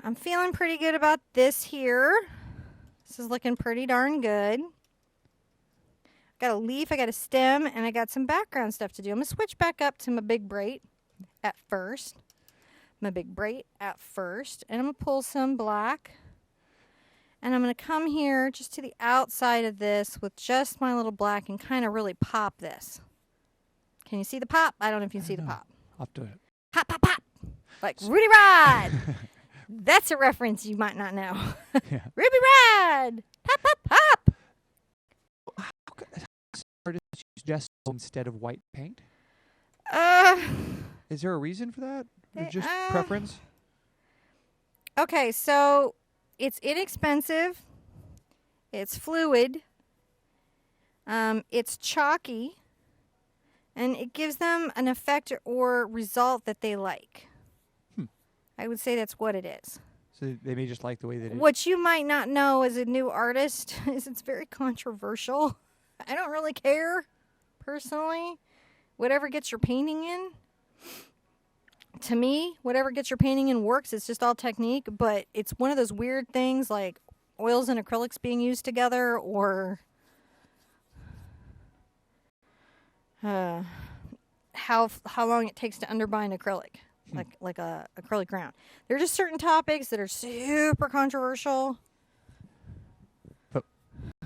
I'm feeling pretty good about this here. This is looking pretty darn good. Got a leaf, I got a stem, and I got some background stuff to do. I'm going to switch back up to my big braid at first. And I'm going to pull some black. And I'm going to come here just to the outside of this with just my little black and kind of really pop this. Can you see the pop? I don't know if you can see the pop. I'll have to... Pop, pop, pop. Like Rudy Rod. That's a reference you might not know. Yeah. Ruby Rod. Pop, pop, pop. Artists use gesso instead of white paint? Is there a reason for that? Or just preference? Okay, so it's inexpensive. It's fluid. It's chalky. And it gives them an effect or result that they like. I would say that's what it is. So they may just like the way that it... What you might not know as a new artist is it's very controversial. I don't really care, personally. Whatever gets your painting in. To me, whatever gets your painting in works. It's just all technique, but it's one of those weird things like oils and acrylics being used together, or how long it takes to underbind acrylic. Like a acrylic ground. There are just certain topics that are super controversial. But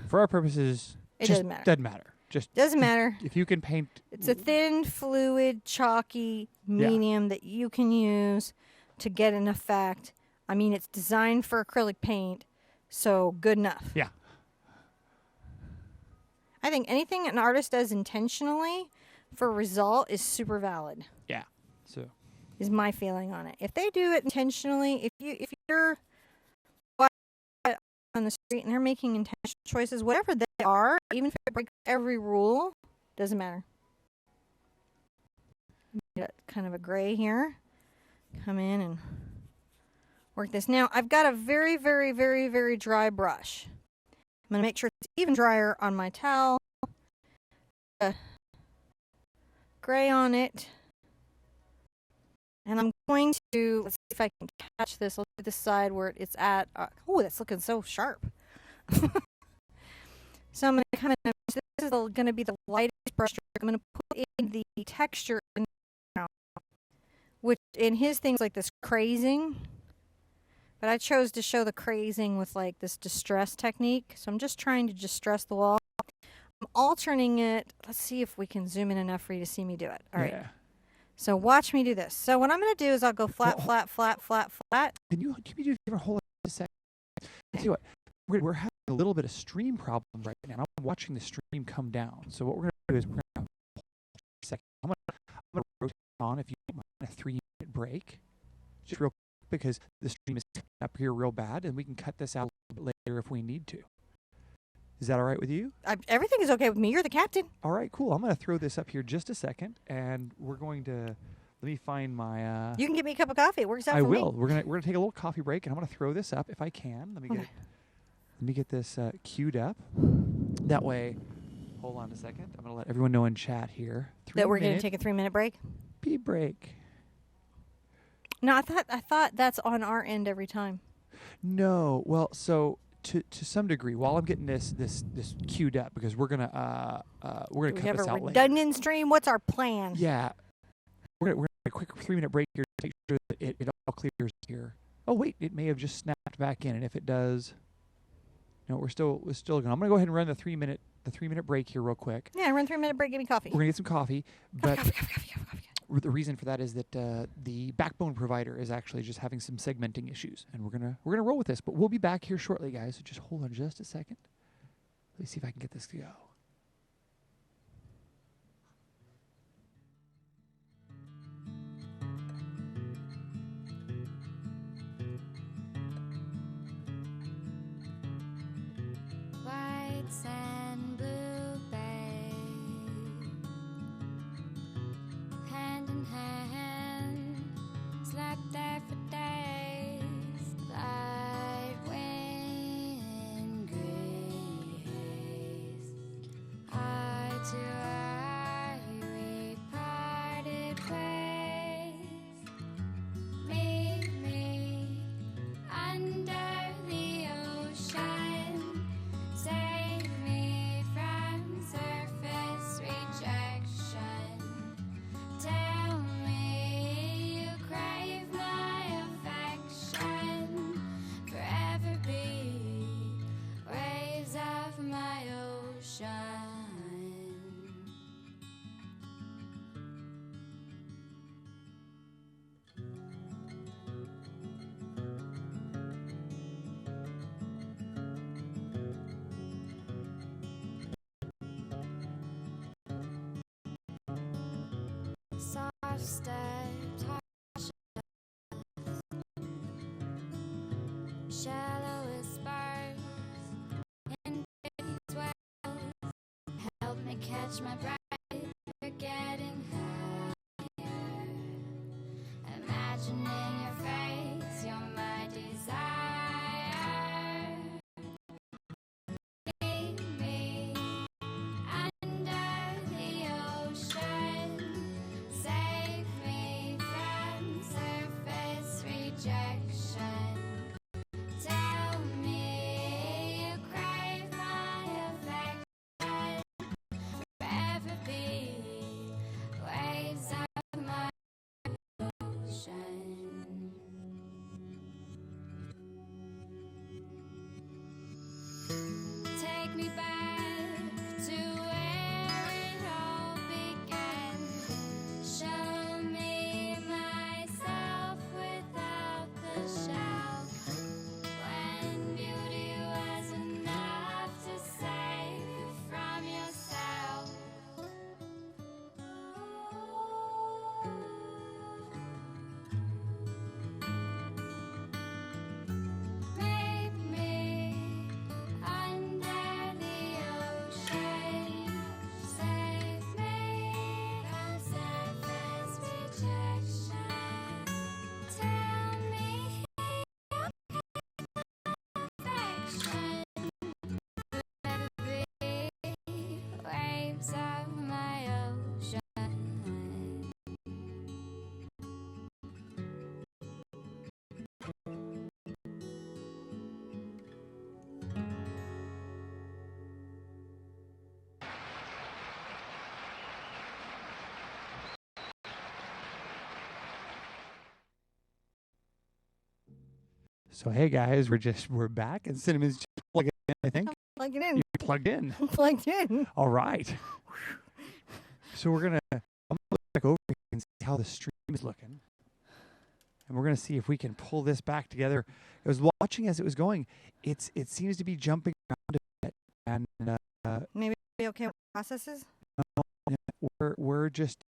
for our purposes, It just doesn't matter. Doesn't matter. Just Doesn't matter. if you can paint... It's a thin, fluid, chalky medium that you can use to get an effect. I mean, it's designed for acrylic paint, so good enough. Yeah. I think anything an artist does intentionally for a result is super valid. Yeah. So... is my feeling on it. If they do it intentionally, if you're on the street and they're making intentional choices, whatever they are, even if it breaks every rule, doesn't matter. Got kind of a gray here. Come in and work this. Now, I've got a very, very, very, very dry brush. I'm going to make sure it's even drier on my towel. Gray on it. And I'm going to, let's see if I can catch this. I'll do this side where it's at. Oh, that's looking so sharp. So I'm going to kind of, this is going to be the lightest brush stroke. I'm going to put in the texture in which in his things like this crazing. But I chose to show the crazing with like this distress technique. So I'm just trying to distress the wall. I'm alternating it. Let's see if we can zoom in enough for you to see me do it. All right. Yeah. So watch me do this. So what I'm going to do is I'll go flat, Well, flat, flat, flat, flat. Can you hold it a second? See what? We're having a little bit of stream problem right now. I'm watching the stream come down. So what we're going to do is we're going to second. I'm going to rotate on if you don't mind a 3-minute break, just real quick because the stream is up here real bad, and we can cut this out a little bit later if we need to. Is that all right with you? Everything is okay with me. You're the captain. All right, cool. I'm going to throw this up here just a second, and we're going to let me find my. You can get me a cup of coffee. It works out for me. I will. We're gonna take a little coffee break, and I'm going to throw this up if I can. Let me get this queued up. That way, hold on a second. I'm going to let everyone know in chat here that we're going to take a 3-minute break. Pee break. No, I thought that's on our end every time. No, well, so to some degree, while I'm getting this queued up, because we're gonna cut this out later. We have a redundant stream. What's our plan? Yeah, we're gonna a quick 3-minute break here to make sure that it all clears here. Oh wait, it may have just snapped back in, and if it does, no, we're still going. I'm gonna go ahead and run the 3-minute break here real quick. Yeah, run 3-minute break. Give me coffee. We're gonna get some coffee, but. Coffee. The reason for that is that the backbone provider is actually just having some segmenting issues, and we're gonna roll with this. But we'll be back here shortly, guys. So just hold on just a second. Let me see if I can get this to go. White sand, blue bay, hand in hand, slept there for days. Light wind, gray haze. Eye to eye, we parted ways. Meet me under the ocean. Save me from surface rejection. Tell me you crave my affection. Forever be waves of my ocean. Soft steps, shallow whispers in big swells. Help me catch my breath, we're getting higher. Imagining your face, you're my desire. Meet me under the ocean. Save me from surface rejection. Tell me you crave my affection. Forever be waves of my ocean. Take me back to where it all began. Show me myself without the shell. When beauty was enough to save you from yourself. Make me under the ocean. Save me from surface rejection. Tell me So hey guys, we're back and Cinnamon's just plugging in, I think. Plug it in. You're plugged in. Plugged in. All right. So I'm gonna look back over here and see how the stream is looking. And we're gonna see if we can pull this back together. I was watching as it was going. It seems to be jumping around a bit, and Maybe be okay with processes. we're just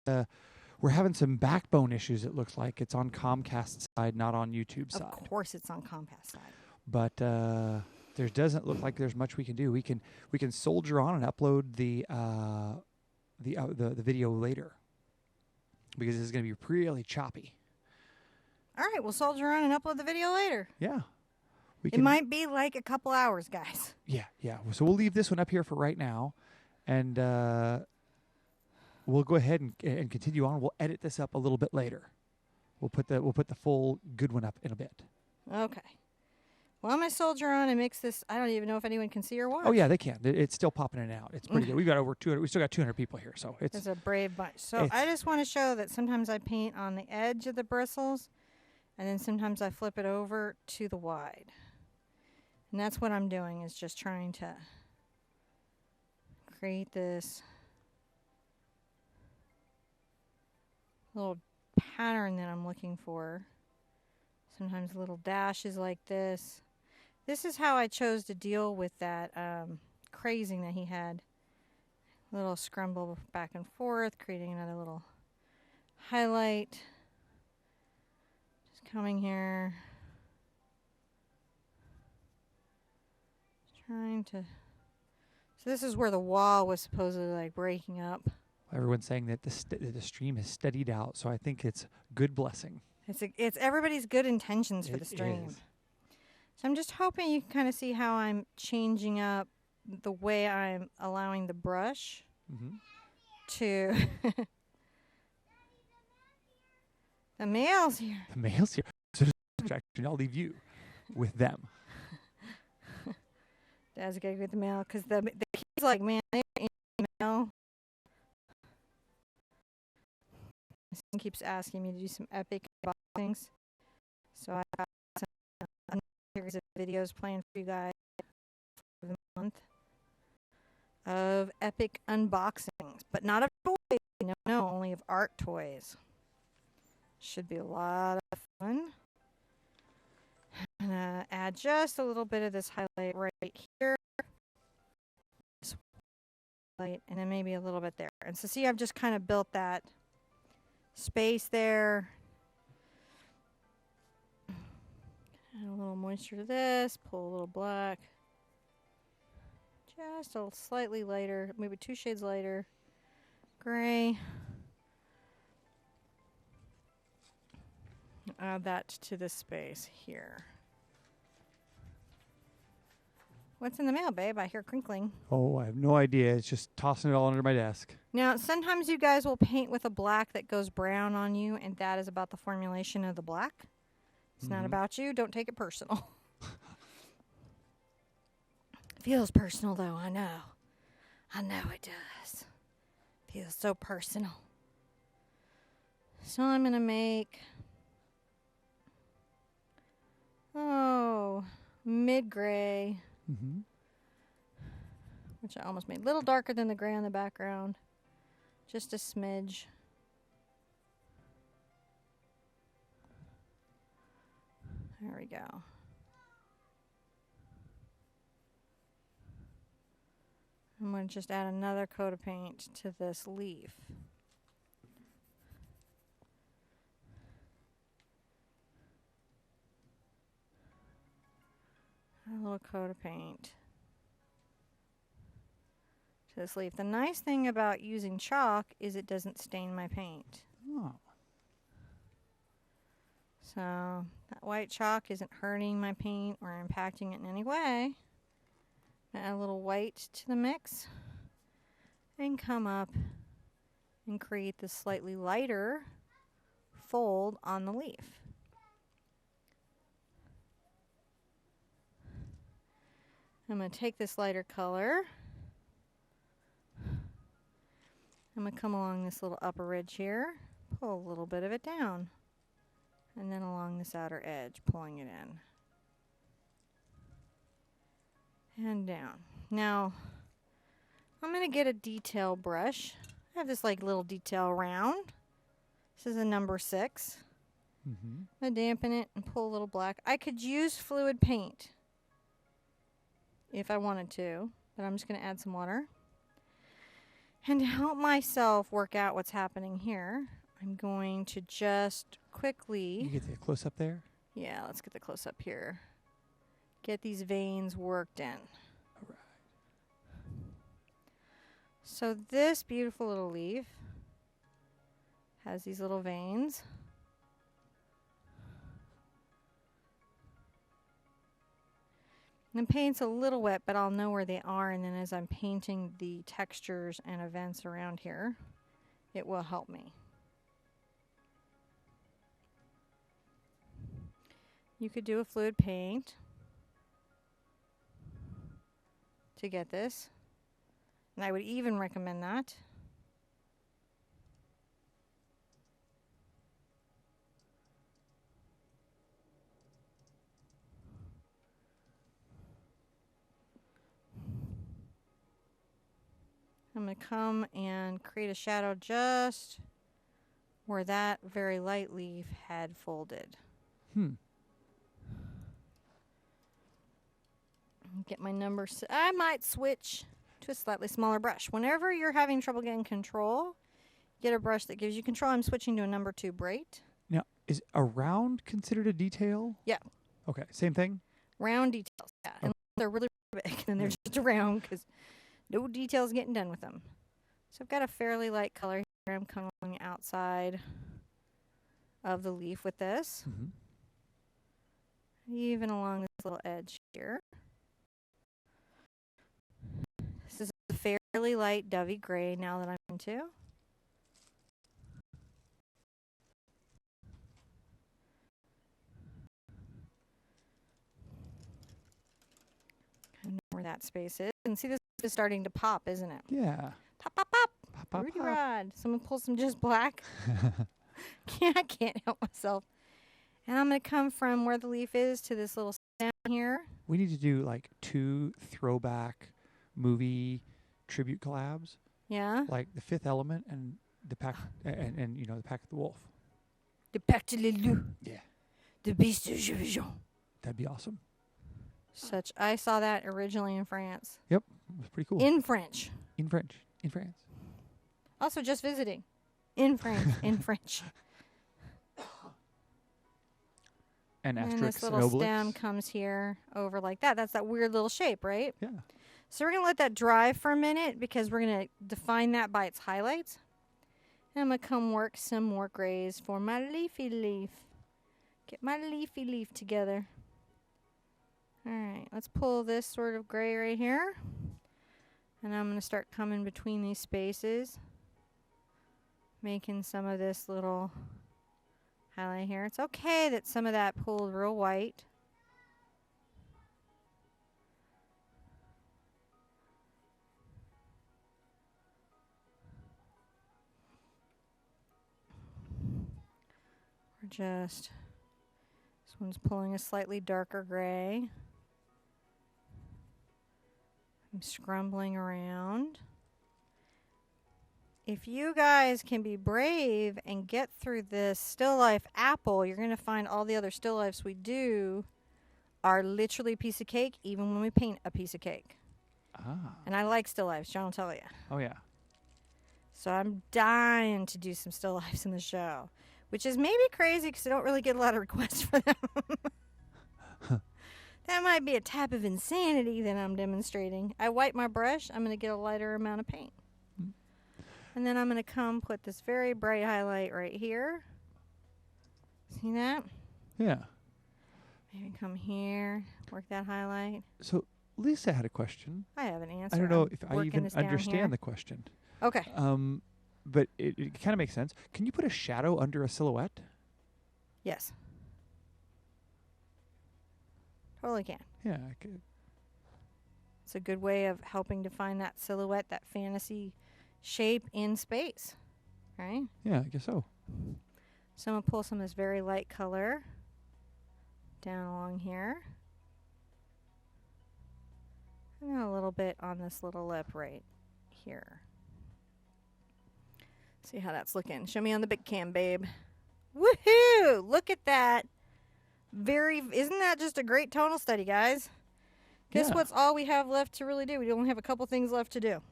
we're having some backbone issues. It looks like it's on Comcast's side, not on YouTube's side. Of course, it's on Comcast side. But there doesn't look like there's much we can do. We can soldier on and upload the video later because this is going to be really choppy. All right, we'll soldier on and upload the video later. Yeah, It might be like a couple hours, guys. Yeah. So we'll leave this one up here for right now, and we'll go ahead and continue on. We'll edit this up a little bit later. We'll put the full good one up in a bit. Okay. Well, I'm going to soldier on and mix this. I don't even know if anyone can see or watch. Oh yeah, they can. It's still popping in and out. It's pretty good. We've got over 200. We still got 200 people here, so It's a brave bunch. So I just want to show that sometimes I paint on the edge of the bristles, and then sometimes I flip it over to the wide. And that's what I'm doing, is just trying to create this little pattern that I'm looking for. Sometimes little dashes like this. This is how I chose to deal with that crazing that he had. A little scrumble back and forth, creating another little highlight. Just coming here. Trying to... So this is where the wall was supposedly like breaking up. Everyone's saying that the stream is steadied out, so I think it's good blessing. It's everybody's good intentions for the stream. Is. So I'm just hoping you can kind of see how I'm changing up the way I'm allowing the brush to... The male's here. The male's here. So distraction. I'll leave you with them. Dad's gotta get the mail because the kid's like, man, they ain't mail. This thing keeps asking me to do some epic unboxings. So I got some series of videos planned for you guys for the month of epic unboxings, but not of toys. No, only of art toys. Should be a lot of fun. I'm going to add just a little bit of this highlight right here. This highlight, and then maybe a little bit there. And so see, I've just kind of built that space there. Add a little moisture to this. Pull a little black. Just a slightly lighter, maybe 2 shades lighter. Gray. Add that to this space here. What's in the mail, babe? I hear crinkling. Oh, I have no idea. It's just tossing it all under my desk. Now, sometimes you guys will paint with a black that goes brown on you, and that is about the formulation of the black. It's not about you. Don't take it personal. Feels personal, though. I know. I know it does. Feels so personal. So I'm going to make... mid-gray, which I almost made a little darker than the gray on the background. Just a smidge. There we go. I'm going to just add another coat of paint to this leaf. A little coat of paint to this leaf. The nice thing about using chalk is it doesn't stain my paint. Oh. So that white chalk isn't hurting my paint or impacting it in any way. Add a little white to the mix and come up and create this slightly lighter fold on the leaf. I'm going to take this lighter color. I'm going to come along this little upper ridge here, pull a little bit of it down, and then along this outer edge, pulling it in. And down. Now, I'm going to get a detail brush. I have this like little detail round. This is a number 6. Mm-hmm. I dampen it and pull a little black. I could use fluid paint if I wanted to, but I'm just going to add some water. And to help myself work out what's happening here, I'm going to just quickly... You get the close-up there? Yeah, let's get the close-up here. Get these veins worked in. All right. So this beautiful little leaf has these little veins. And the paint's a little wet, but I'll know where they are, and then as I'm painting the textures and events around here, it will help me. You could do a fluid paint to get this, and I would even recommend that. I'm going to come and create a shadow just where that very light leaf had folded. Get my number. I might switch to a slightly smaller brush. Whenever you're having trouble getting control, get a brush that gives you control. I'm switching to a number 2 Bright. Now, is a round considered a detail? Yeah. Okay, same thing? Round details. Yeah. Oh. Unless they're really big, and they're just round because no details getting done with them. So I've got a fairly light color here. I'm coming along the outside of the leaf with this. Mm-hmm. Even along this little edge here. This is a fairly light dovey gray now that I'm into. I know where that space is. And see, this is starting to pop, isn't it? Yeah. Pop, pop, pop. Pop, pop, Rudy pop. Rod. Someone pull some just black. I can't help myself. And I'm going to come from where the leaf is to this little stem here. We need to do like 2 throwback movie tribute collabs, Yeah. like The Fifth Element and the Pack, and you know, the Pack of the Wolf. The Pacte le Loup. Yeah, The Beast de Division. that'd be awesome. Such. I saw that originally in France. It was pretty cool. In French. In French. In France. Also just visiting. In France. In French. And And Asterix this and little Obelix. stem comes here over like that. That's that weird little shape, right? Yeah. So we're going to let that dry for a minute because we're going to define that by its highlights. And I'm going to come work some more grays for my leafy leaf. Get my leafy leaf together. All right, let's pull this sort of gray right here. And I'm going to start coming between these spaces, making some of this little highlight here. It's okay that some of that pulled real white. We're just, this one's pulling a slightly darker gray. I'm scrumbling around. If you guys can be brave and get through this still life apple, you're going to find all the other still lifes we do are literally a piece of cake, even when we paint a piece of cake. Ah. And I like still lifes, John will tell you. Oh, yeah. So I'm dying to do some still lifes in the show, which is maybe crazy because I don't really get a lot of requests for them. That might be a type of insanity that I'm demonstrating. I wipe my brush. I'm going to get a lighter amount of paint. And then I'm going to come put this very bright highlight right here. See that? Yeah. Maybe come here, work that highlight. So Lisa had a question. I have an answer. I don't know I'm if I working even this down here. understand the question. Okay. But it kind of makes sense. Can you put a shadow under a silhouette? Yes. Totally can. Yeah. I could. It's a good way of helping define that silhouette, that fantasy shape in space. Right? Yeah, I guess so. So I'm going to pull some of this very light color down along here. And then a little bit on this little lip right here. See how that's looking. Show me on the big cam, babe. Woohoo! Look at that. Isn't that just a great tonal study, guys? Guess what's all we have left to really do? We only have a couple things left to do.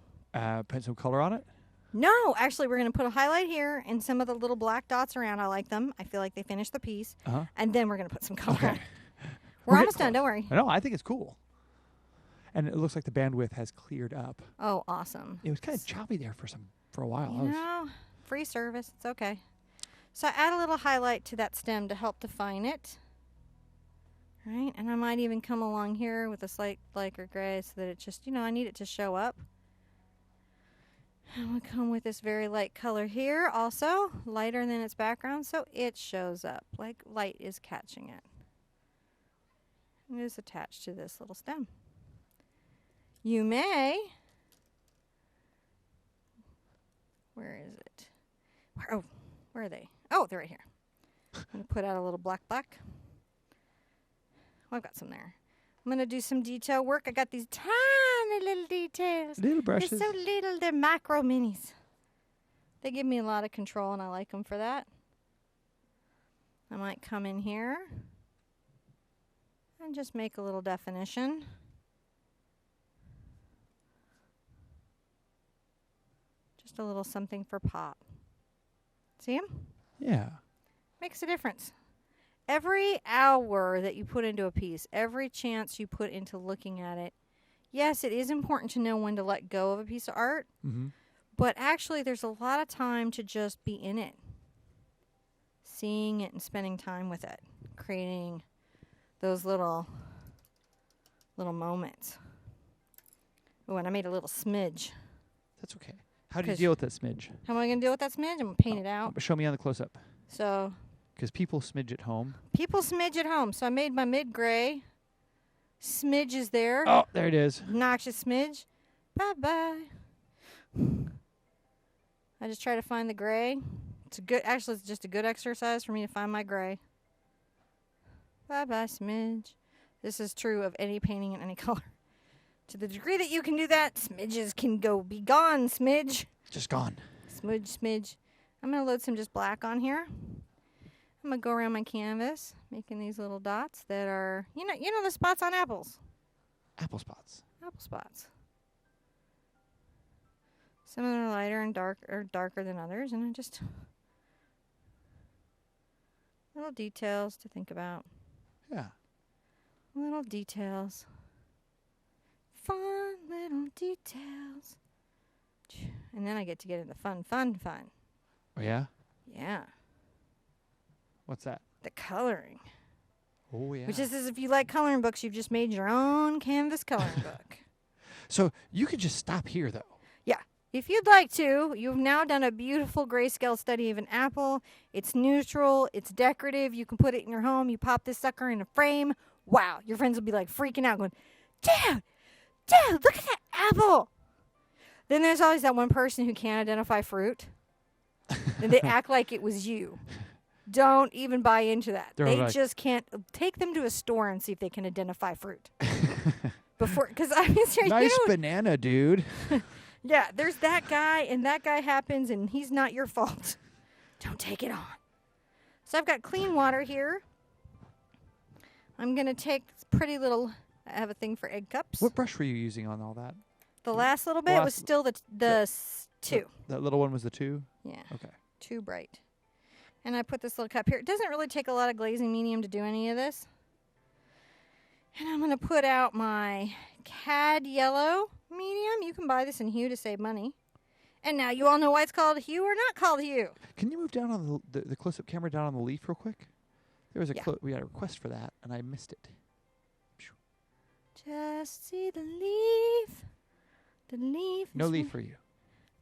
Put some color on it? No, actually, we're going to put a highlight here and some of the little black dots around. I like them. I feel like they finished the piece. Uh-huh. And then we're going to put some color on Okay. it. We're almost done. Don't worry. No, I think it's cool. And it looks like the bandwidth has cleared up. Oh, awesome. It was kind of choppy there for a while. You know, free service. It's okay. So I add a little highlight to that stem to help define it. Right? And I might even come along here with a slight lighter gray so that it just, I need it to show up. I'm going to come with this very light color here also, lighter than its background, so it shows up like light is catching it. And it is attached to this little stem. You may, where is it? Where are they? Oh, they're right here. I'm going to put out a little black. Well, I've got some there. I'm going to do some detail work. I got these tiny little details. Little brushes. They're so little. They're micro minis. They give me a lot of control, and I like them for that. I might come in here and just make a little definition. Just a little something for pop. See them? Yeah. Makes a difference. Every hour that you put into a piece, every chance you put into looking at it, yes, it is important to know when to let go of a piece of art, but actually there's a lot of time to just be in it, seeing it and spending time with it, creating those little moments. Oh, and I made a little smidge. That's okay. How do you deal with that smidge? How am I going to deal with that smidge? I'm going to paint it out. Show me on the close-up. So... Because people smidge at home. People smidge at home. So I made my mid-gray. Smidge is there. Oh, there it is. Noxious smidge. Bye-bye. I just try to find the gray. It's just a good exercise for me to find my gray. Bye-bye, smidge. This is true of any painting in any color. To the degree that you can do that, smidges can be gone, smidge. Just gone. Smidge. I'm going to load some just black on here. I'm going to go around my canvas, making these little dots that are, you know the spots on apples. Apple spots. Apple spots. Some of them are lighter and darker than others, and I just little details to think about. Yeah. Little details. Fun little details. And then I get to get into fun. Oh, yeah? Yeah. What's that? The coloring. Oh, yeah. Which is as if you like coloring books, you've just made your own canvas coloring book. So you could just stop here, though. Yeah. If you'd like to, you've now done a beautiful grayscale study of an apple. It's neutral. It's decorative. You can put it in your home. You pop this sucker in a frame. Wow. Your friends will be like freaking out going, Dude, look at that apple. Then there's always that one person who can't identify fruit. And they act like it was you. Don't even buy into that. They just can't. Take them to a store and see if they can identify fruit. Because I mean, nice banana, dude. Yeah, there's that guy, and that guy happens, and he's not your fault. Don't take it on. So I've got clean water here. I'm going to take this pretty little, I have a thing for egg cups. What brush were you using on all that? The last little bit was still the 2. That little one was the 2? Yeah. Okay. Too bright. And I put this little cup here. It doesn't really take a lot of glazing medium to do any of this. And I'm going to put out my Cad Yellow medium. You can buy this in hue to save money. And now you all know why it's called hue or not called hue. Can you move down on the close-up camera down on the leaf real quick? There was we had a request for that, and I missed it. Just see the leaf. The leaf. No leaf for you.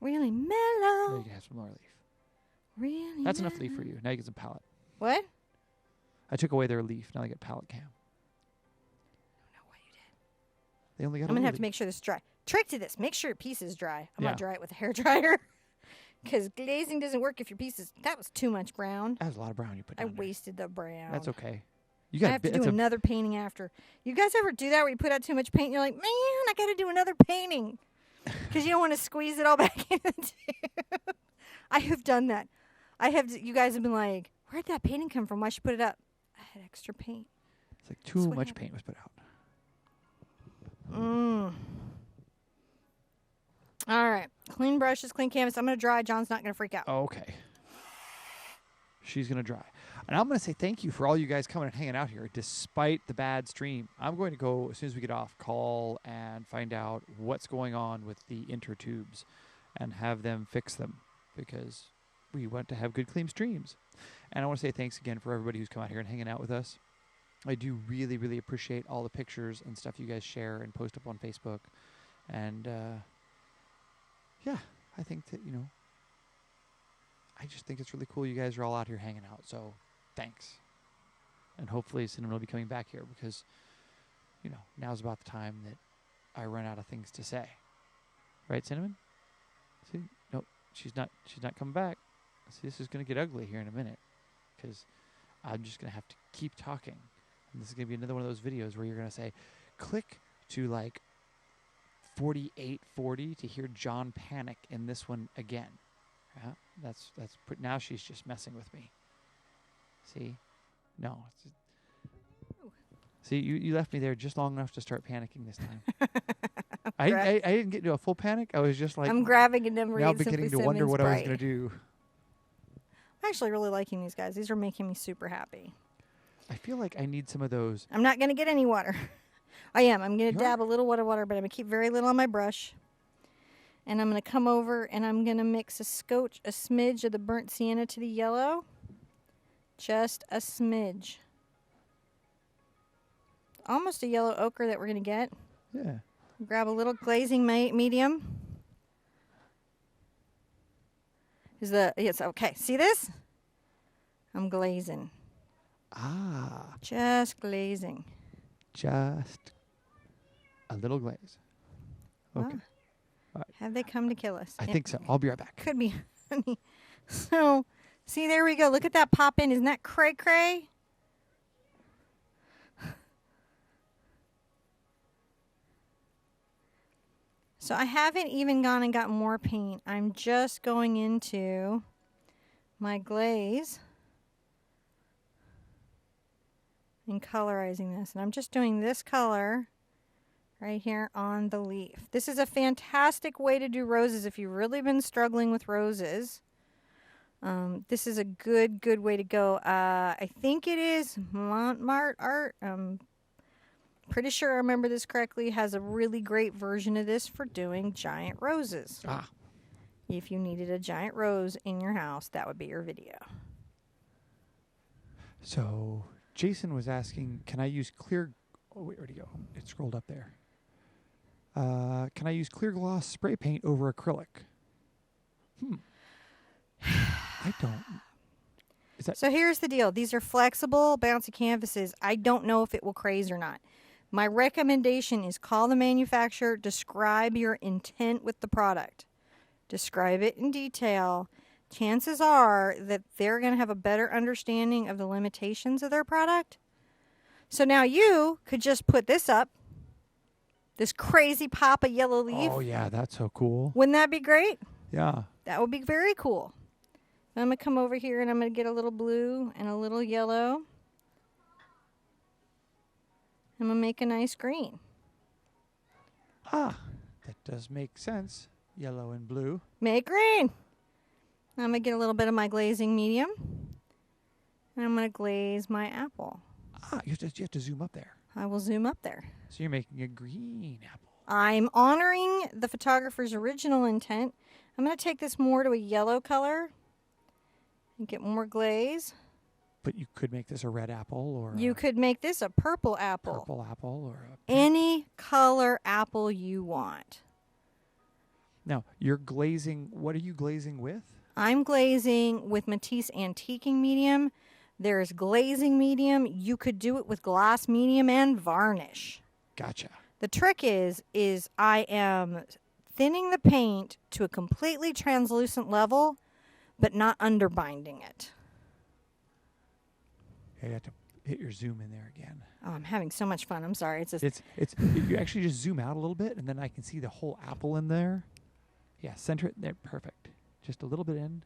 Really mellow. There you can have some more leaf. Really That's enough leaf for you. Now you get some palette. What? I took away their leaf. Now they get palette cam. I don't know what you did. They only got I'm going to have to make sure this is dry. Trick to this. Make sure your piece is dry. I'm going to dry it with a hairdryer. Because glazing doesn't work if your piece is... That was too much brown. That was a lot of brown you put I down there. wasted the brown. That's okay. You I got have to do another painting after. You guys ever do that where you put out too much paint and you're like, man, I got to do another painting because you don't want to squeeze it all back in the tube. I have done that. You guys have been like, where'd that painting come from? Why should you put it up? I had extra paint. It's like too much paint was put out. All right. Clean brushes, clean canvas. I'm going to dry. John's not going to freak out. Okay. She's going to dry. And I'm going to say thank you for all you guys coming and hanging out here despite the bad stream. I'm going to go, as soon as we get off, call and find out what's going on with the intertubes and have them fix them because we want to have good, clean streams. And I want to say thanks again for everybody who's come out here and hanging out with us. I do really, really appreciate all the pictures and stuff you guys share and post up on Facebook. And, yeah, I think that, I just think it's really cool you guys are all out here hanging out. So, thanks. And hopefully Cinnamon will be coming back here because, now's about the time that I run out of things to say. Right, Cinnamon? See? No, she's not coming back. See, this is going to get ugly here in a minute because I'm just going to have to keep talking. And this is going to be another one of those videos where you're going to say, click to 4840 to hear John panic in this one again. Yeah, now she's just messing with me. See? No. See, you left me there just long enough to start panicking this time. I didn't get into a full panic. I was just like, I'm grabbing a number. now beginning to wonder what I was going to do. I'm actually really liking these guys. These are making me super happy. I feel like I need some of those. I'm not going to get any water. I am. I'm going to You are? dab a little water, but I'm going to keep very little on my brush. And I'm going to come over and I'm going to mix a smidge of the burnt sienna to the yellow. Just a smidge. Almost a yellow ochre that we're going to get. Yeah. Grab a little glazing medium. Yes, okay. See this? I'm glazing. Ah. Just glazing. Just a little glaze. Okay. Wow. All right. Have they come to kill us? I think so. I'll be right back. Could be honey. So, see, there we go. Look at that pop in. Isn't that cray cray? So I haven't even gone and got more paint. I'm just going into my glaze and colorizing this. And I'm just doing this color right here on the leaf. This is a fantastic way to do roses if you've really been struggling with roses. This is a good way to go. I think it is Montmartre Art. Pretty sure I remember this correctly. Has a really great version of this for doing giant roses. Ah. If you needed a giant rose in your house, that would be your video. So Jason was asking, can I use clear... Oh, wait, where'd he go? It scrolled up there. Can I use clear gloss spray paint over acrylic? I don't... Is that... So here's the deal. These are flexible, bouncy canvases. I don't know if it will craze or not. My recommendation is call the manufacturer, describe your intent with the product. Describe it in detail. Chances are that they're going to have a better understanding of the limitations of their product. So now you could just put this up, this crazy pop of yellow leaf. Oh, yeah, that's so cool. Wouldn't that be great? Yeah. That would be very cool. I'm going to come over here and I'm going to get a little blue and a little yellow. I'm going to make a nice green. Ah, that does make sense. Yellow and blue. Make green. I'm going to get a little bit of my glazing medium. And I'm going to glaze my apple. Ah, you have to zoom up there. I will zoom up there. So you're making a green apple. I'm honoring the photographer's original intent. I'm going to take this more to a yellow color and get more glaze. But you could make this a red apple or You could make this a purple apple. purple apple or a... Any color apple you want. Now, you're glazing... What are you glazing with? I'm glazing with Matisse Antiquing Medium. There's glazing medium. You could do it with gloss medium and varnish. Gotcha. The trick is I am thinning the paint to a completely translucent level, but not underbinding it. Yeah, you have to hit your zoom in there again. Oh, I'm having so much fun. I'm sorry. It's just It's you actually just zoom out a little bit, and then I can see the whole apple in there. Yeah, center it there. Perfect. Just a little bit in.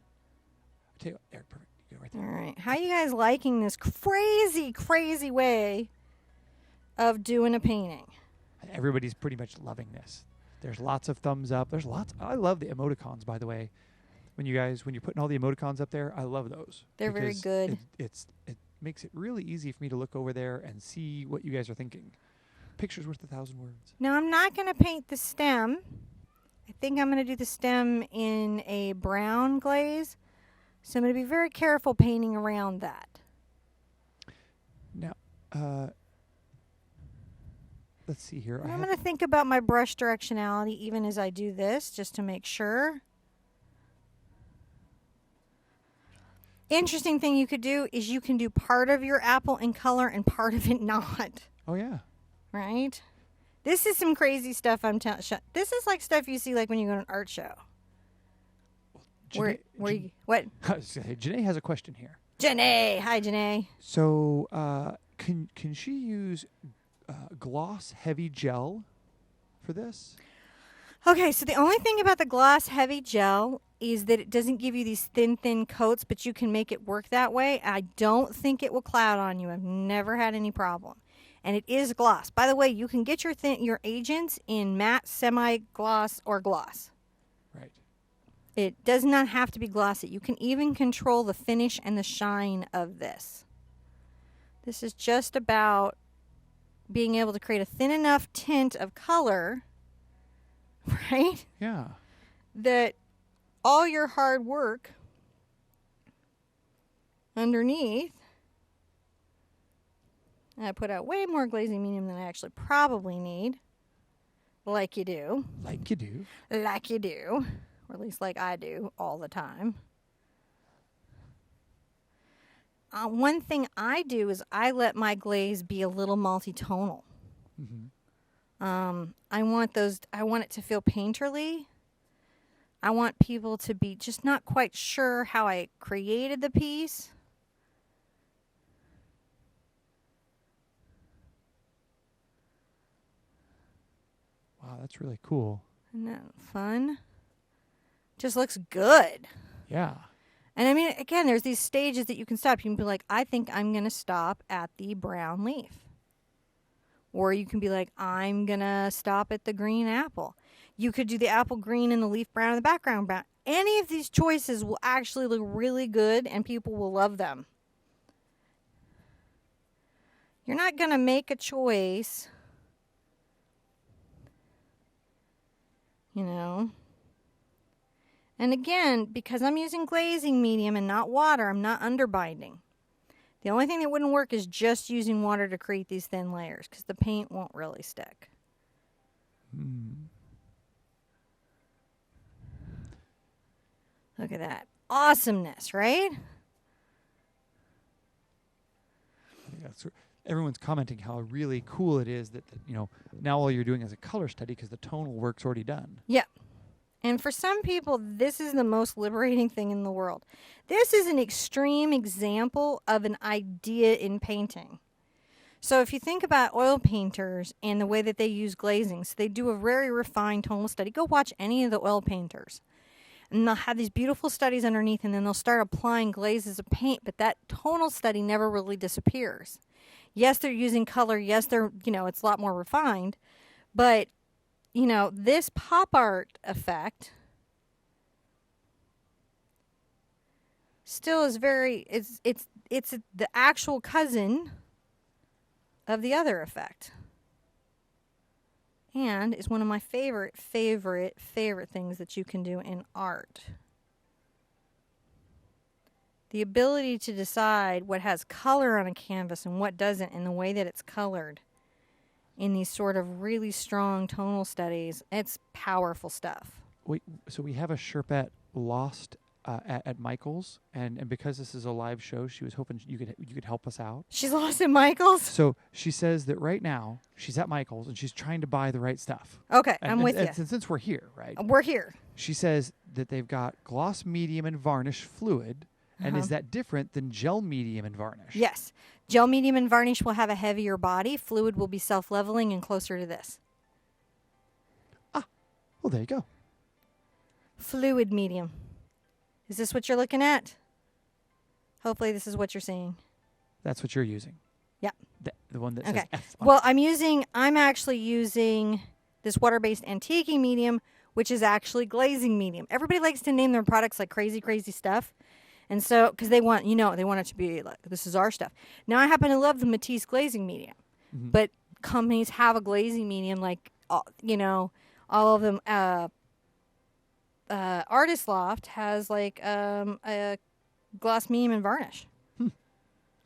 Tell you what, there, perfect. You go right all there. right. How you guys liking this crazy way of doing a painting? Everybody's pretty much loving this. There's lots of thumbs up. There's lots. I love the emoticons, by the way. When you're putting all the emoticons up there, I love those. They're very because good. It makes it really easy for me to look over there and see what you guys are thinking. Picture's worth 1,000 words. Now, I'm not going to paint the stem. I think I'm going to do the stem in a brown glaze. So I'm going to be very careful painting around that. Now, let's see here. And I'm going to think about my brush directionality even as I do this, just to make sure. Interesting thing you could do is you can do part of your apple in color and part of it not. Oh, yeah. Right? This is some crazy stuff I'm telling. This is like stuff you see like when you go to an art show. Where you, what? Janae has a question here. Janae. Hi, Janae. So, can she use gloss heavy gel for this? Okay, so the only thing about the gloss heavy gel is that it doesn't give you these thin coats, but you can make it work that way. I don't think it will cloud on you. I've never had any problem. And it is gloss. By the way, you can get your agents in matte, semi-gloss, or gloss. Right. It does not have to be glossy. You can even control the finish and the shine of this. This is just about being able to create a thin enough tint of color, right? Yeah. That all your hard work underneath, I put out way more glazing medium than I actually probably need, like you do. Like you do. Like you do. Or at least like I do all the time. One thing I do is I let my glaze be a little multi-tonal. Mm-hmm. I want it to feel painterly. I want people to be just not quite sure how I created the piece. Wow, that's really cool. Isn't that fun? Just looks good. Yeah. And I mean, again, there's these stages that you can stop. You can be like, I think I'm going to stop at the brown leaf. Or you can be like, I'm going to stop at the green apple. You could do the apple green and the leaf brown and the background brown. Any of these choices will actually look really good and people will love them. You're not going to make a choice, you know. And again, because I'm using glazing medium and not water, I'm not underbinding. The only thing that wouldn't work is just using water to create these thin layers because the paint won't really stick. Look at that. Awesomeness, right? Everyone's commenting how really cool it is that now all you're doing is a color study because the tonal work's already done. Yep. And for some people, this is the most liberating thing in the world. This is an extreme example of an idea in painting. So if you think about oil painters and the way that they use glazing, so they do a very refined tonal study. Go watch any of the oil painters. And they'll have these beautiful studies underneath, and then they'll start applying glazes of paint, but that tonal study never really disappears. Yes, they're using color. Yes, it's a lot more refined. But, this pop art effect still is it's the actual cousin of the other effect. And it's one of my favorite things that you can do in art. The ability to decide what has color on a canvas and what doesn't in the way that it's colored in these sort of really strong tonal studies. It's powerful stuff. So we have a Sherpa lost at Michael's, and because this is a live show, she was hoping you could help us out. She's lost at Michael's? So she says that right now she's at Michael's and she's trying to buy the right stuff. Okay, I'm with you. And since we're here, right? We're here. She says that they've got gloss medium and varnish fluid, And is that different than gel medium and varnish? Yes. Gel medium and varnish will have a heavier body. Fluid will be self-leveling and closer to this. Well, there you go. Fluid medium. Is this what you're looking at? Hopefully this is what you're seeing. That's what you're using. Yeah. The one that Okay. says F on Well, it. I'm actually using this water-based antiquing medium, which is actually glazing medium. Everybody likes to name their products like crazy, crazy stuff. And so, because they want it to be like, this is our stuff. Now, I happen to love the Matisse glazing medium. Mhm. But companies have a glazing medium, like, all of them. Artist Loft has like a gloss medium and varnish.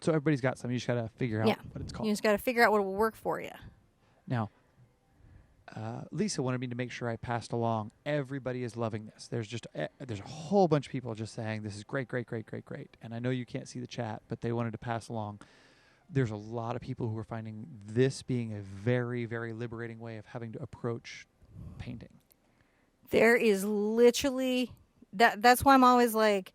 So everybody's got some. You just got to figure out Yeah. what it's called. You just got to figure out what will work for you. Now, Lisa wanted me to make sure I passed along. Everybody is loving this. There's a whole bunch of people just saying this is great, great, great, great, great. And I know you can't see the chat, but they wanted to pass along. There's a lot of people who are finding this being a very, very liberating way of having to approach painting. There is literally that's why I'm always like,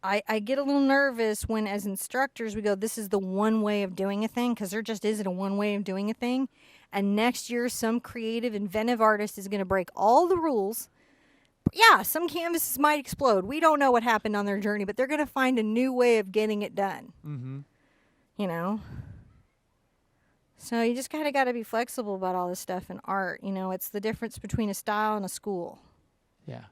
I get a little nervous when as instructors we go, this is the one way of doing a thing, because there just isn't a one way of doing a thing. And next year some creative, inventive artist is going to break all the rules. Yeah, some canvases might explode. We don't know what happened on their journey, but they're going to find a new way of getting it done. Mm-hmm. You know? So you just kind of got to be flexible about all this stuff in art. You know, it's the difference between a style and a school. Yeah.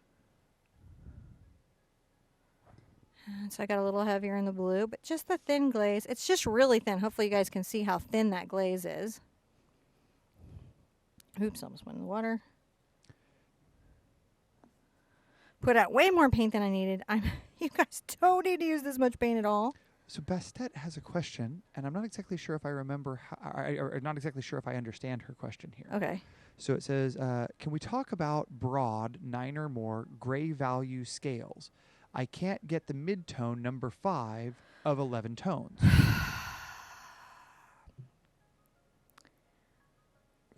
And so I got a little heavier in the blue, but just the thin glaze. It's just really thin. Hopefully you guys can see how thin that glaze is. Oops, almost went in the water. Put out way more paint than I needed. You guys don't need to use this much paint at all. So Bastet has a question, and I'm not exactly sure if I remember, or not exactly sure if I understand her question here. Okay. So it says, can we talk about broad 9 or more gray value scales? I can't get the mid-tone number 5 of 11 tones.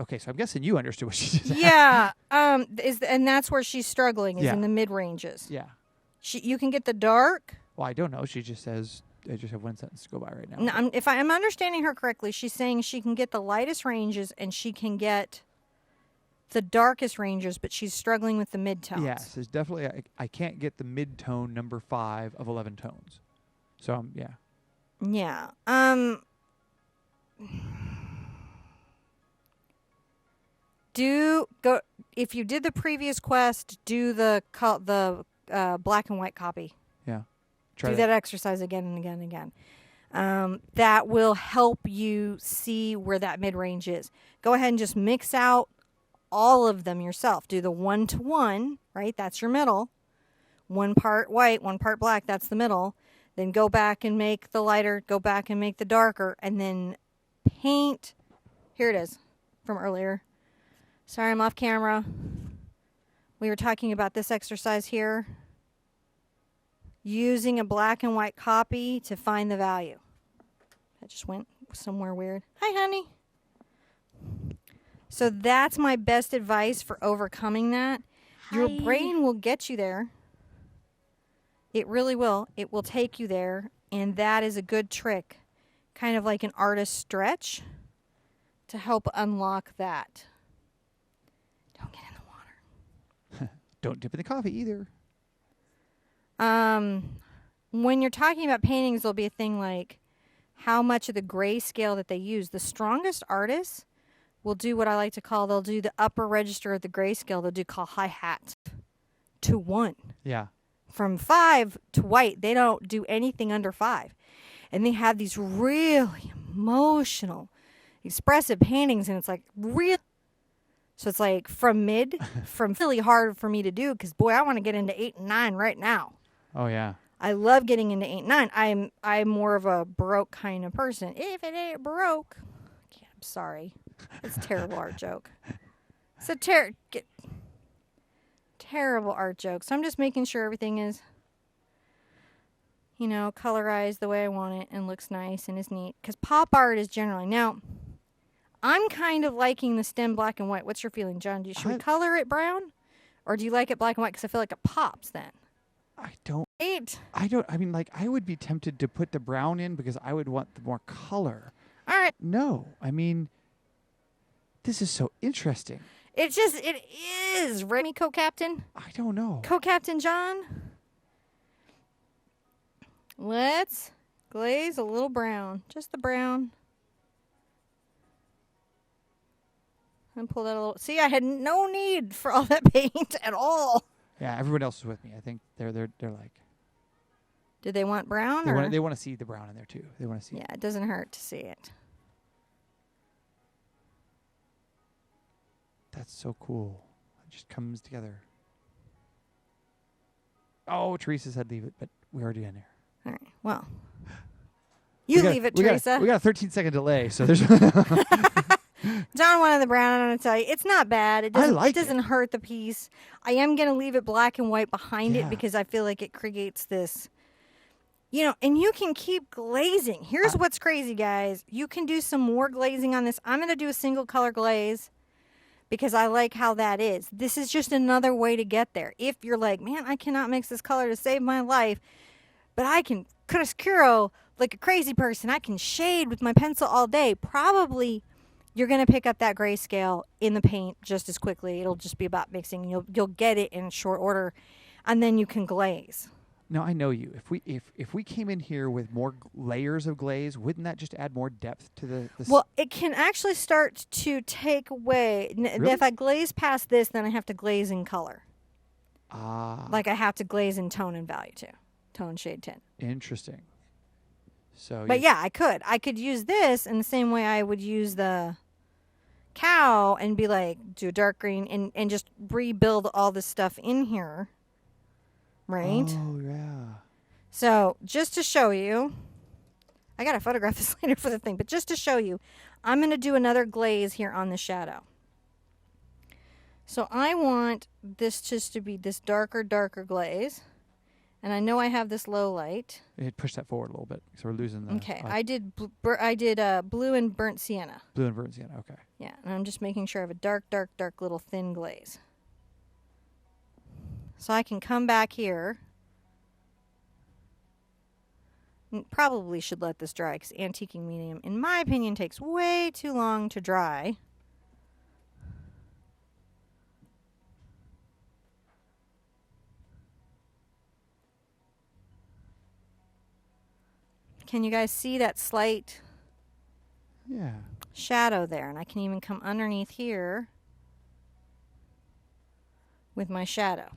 Okay, so I'm guessing you understood what she just said. Yeah. And that's where she's struggling, is Yeah. in the mid ranges. Yeah. You can get the dark. Well, I don't know. She just says, I just have one sentence to go by right now. No, if I'm understanding her correctly, she's saying she can get the lightest ranges and she can get the darkest ranges, but she's struggling with the mid-tones. Yes, it's definitely, I can't get the mid-tone number 5 of 11 tones. So, yeah. Yeah. If you did the previous quest, do the black and white copy. Yeah. Do that exercise again and again and again. That will help you see where that mid-range is. Go ahead and just mix out all of them yourself. Do the 1-to-1, right? That's your middle. 1 part white, 1 part black, that's the middle. Then go back and make the lighter, go back and make the darker, and then paint. Here it is from earlier. Sorry, I'm off camera. We were talking about this exercise here. Using a black and white copy to find the value. That just went somewhere weird. Hi, honey. So that's my best advice for overcoming that. Your brain will get you there. It really will. It will take you there. And that is a good trick. Kind of like an artist stretch to help unlock that. Don't get in the water. Don't dip in the coffee either. When you're talking about paintings, there'll be a thing like how much of the grayscale that they use. The strongest artists will do what I like to call, they'll do the upper register of the grayscale. They'll do call hi-hat to 1. Yeah. From 5 to white, they don't do anything under 5. And they have these really emotional, expressive paintings, and it's like real. So it's like from really hard for me to do, because boy, I want to get into 8 and 9 right now. Oh, yeah. I love getting into 8 and 9. I'm more of a Baroque kind of person. If it ain't Baroque, I'm sorry. It's a terrible art joke. It's a terrible art joke. So I'm just making sure everything is, colorized the way I want it and looks nice and is neat. Because pop art is generally. Now, I'm kind of liking the stem black and white. What's your feeling, John? Should we color it brown? Or do you like it black and white? Because I feel like it pops then. I don't I mean, like, I would be tempted to put the brown in because I would want the more color. All right. No, I mean, this is so interesting. It is. Right, me, co-captain? I don't know. Co-captain John? Let's glaze a little brown. Just the brown. And pull that a little. See, I had no need for all that paint at all. Yeah, everyone else is with me. I think they're like. Did they want brown? They want to see the brown in there too. They want to see. Yeah, it doesn't hurt to see it. That's so cool. It just comes together. Oh, Teresa said leave it, but we're already in there. All right. Well, you leave it, Teresa. We got a 13-second delay, so there's. John wanted the brown. I'm going to tell you, it's not bad. It doesn't it. hurt the piece. I am going to leave it black and white behind Yeah. it because I feel like it creates this, and you can keep glazing. Here's what's crazy, guys. You can do some more glazing on this. I'm going to do a single color glaze because I like how that is. This is just another way to get there. If you're like, man, I cannot mix this color to save my life, but I can chiaroscuro like a crazy person. I can shade with my pencil all day. Probably you're going to pick up that grayscale in the paint just as quickly. It'll just be about mixing. You'll get it in short order, and then you can glaze. No, I know you. If we came in here with more layers of glaze, wouldn't that just add more depth to the Well, it can actually start to take away. Really? If I glaze past this, then I have to glaze in color. Like I have to glaze in tone and value too. Tone, shade, tint. interesting. So But yeah, I could use this in the same way I would use the cow and be like, do a dark green and just rebuild all this stuff in here. Right? Oh, yeah. So just to show you, I got to photograph this later for the thing, but just to show you, I'm going to do another glaze here on the shadow. So I want this just to be this darker glaze. And I know I have this low light. Push that forward a little bit, so we're losing the. Okay, I did blue and burnt sienna. Blue and burnt sienna. Okay. Yeah, and I'm just making sure I have a dark little thin glaze. So I can come back here. Probably should let this dry because antiquing medium, in my opinion, takes way too long to dry. Can you guys see that slight shadow there? And I can even come underneath here with my shadow.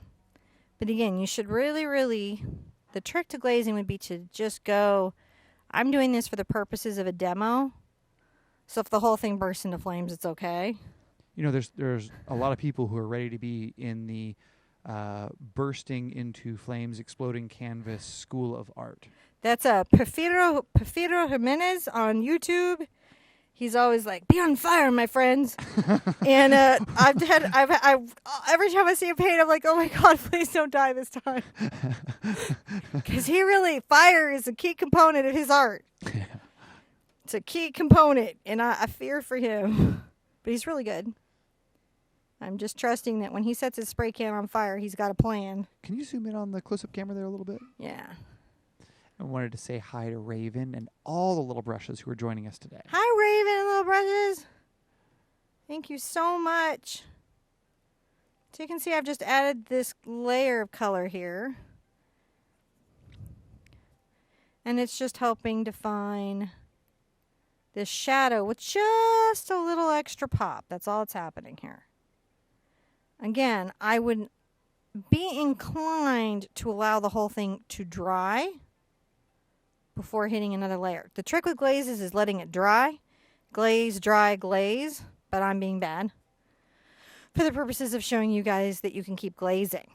But again, you should really, the trick to glazing would be to just go, I'm doing this for the purposes of a demo. So if the whole thing bursts into flames, it's okay. There's a lot of people who are ready to be in the bursting into flames, exploding canvas school of art. That's Porfirio Jimenez on YouTube. He's always like, "Be on fire, my friends." And I've every time I see him paint, I'm like, "Oh my God, please don't die this time," because fire is a key component of his art. Yeah. It's a key component, and I fear for him, but he's really good. I'm just trusting that when he sets his spray can on fire, he's got a plan. Can you zoom in on the close-up camera there a little bit? Yeah. I wanted to say hi to Raven and all the little brushes who are joining us today. Hi, Raven, little brushes. Thank you so much. So you can see I've just added this layer of color here. And it's just helping define this shadow with just a little extra pop. That's all that's happening here. Again, I would be inclined to allow the whole thing to dry before hitting another layer. The trick with glazes is letting it dry. Glaze, dry, glaze. But I'm being bad. For the purposes of showing you guys that you can keep glazing.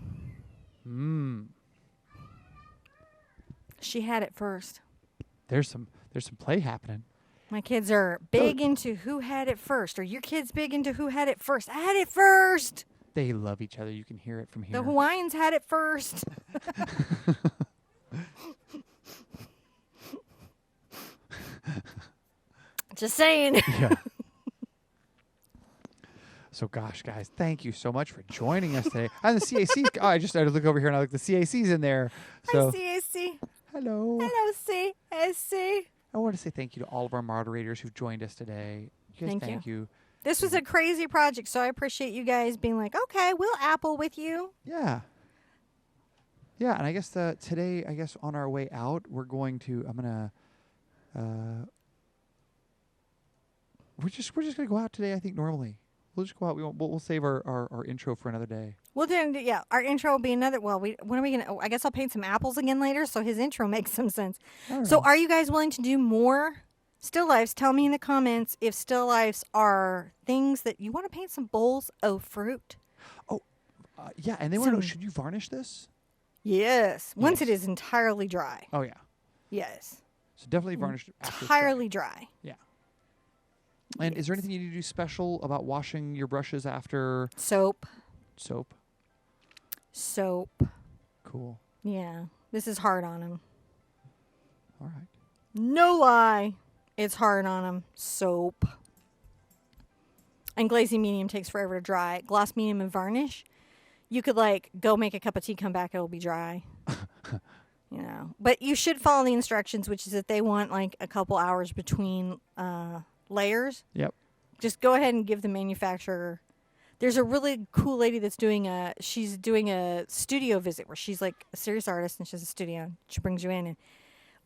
She had it first. There's some play happening. My kids are big into who had it first. Are your kids big into who had it first? I had it first. They love each other. You can hear it from here. The Hawaiians had it first. Just saying. Yeah. So, gosh, guys, thank you so much for joining us today. And the CAC, I just started to look over here and I look, the CAC's in there. So, Hi, CAC. hello. Hello, CAC. I want to say thank you to all of our moderators who've joined us today. You guys, Thank you. you. This was a crazy project, so I appreciate you guys being like, okay, we'll Apple with you. Yeah. Yeah, and I guess today, I guess on our way out, we're going to, we're just gonna go out today. I think normally we'll just go out. We'll save our intro for another day. We'll do, yeah. Our intro will be another. Well, when are we gonna? I guess I'll paint some apples again later, so his intro makes some sense. I don't So, know. are you guys willing to do more still lifes? Tell me in the comments if still lifes are things that you want to paint some bowls of fruit. Yeah, and they want to know: some- should you varnish this? Yes, once it Yes. is entirely dry. Oh yeah, Yes, so definitely varnish after it's entirely dry. dry. And is there anything you need to do special about washing your brushes after Soap. soap? Cool. Yeah, this is hard on him. All right. No lie, it's hard on him. Soap. And glazing medium takes forever to dry. Gloss medium and varnish, you could like go make a cup of tea, come back, it'll be dry. You know, but you should follow the instructions, which is that they want like a couple hours between layers. Yep. Just go ahead and give the manufacturer. There's a really cool lady that's doing a studio visit where she's like a serious artist and she has a studio and she brings you in, and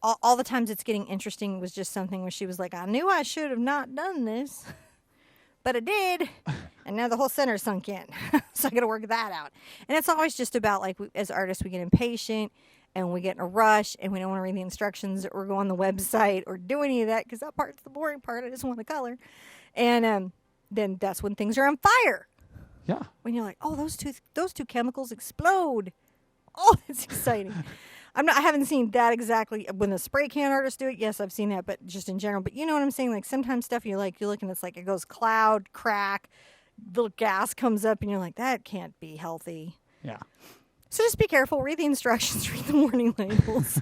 all the times it's getting interesting was just something where she was like, I knew I should have not done this, but I did. And now the whole center sunk in. So I got to work that out. And it's always just about like, as artists, we get impatient and we get in a rush and we don't want to read the instructions or go on the website or do any of that because that part's the boring part. I just want the color. And then that's when things are on fire. Yeah. When you're like, oh, those two chemicals explode. Oh, that's exciting. I haven't seen that exactly when the spray can artists do it. Yes, I've seen that, but just in general. But you know what I'm saying? Like sometimes stuff you look and it's like it goes cloud, crack, little gas comes up and you're like, that can't be healthy. Yeah. So just be careful. Read the instructions. Read the warning labels.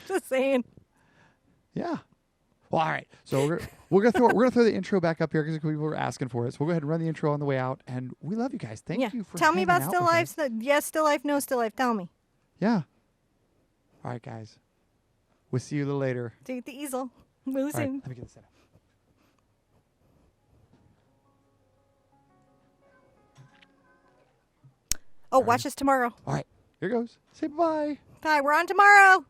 Just saying. Yeah. Well, all right. So we're gonna throw the intro back up here because people were asking for it. So we'll go ahead and run the intro on the way out. And we love you guys. Thank you for Tell me hanging about out still with life. us. Yes, still life. No, still life. Tell me. Yeah. All right, guys. We'll see you a little later. Take the easel. Really All right, soon. let me get this set up. Oh, watch us tomorrow. All right. Here goes. Say bye. Bye. We're on tomorrow.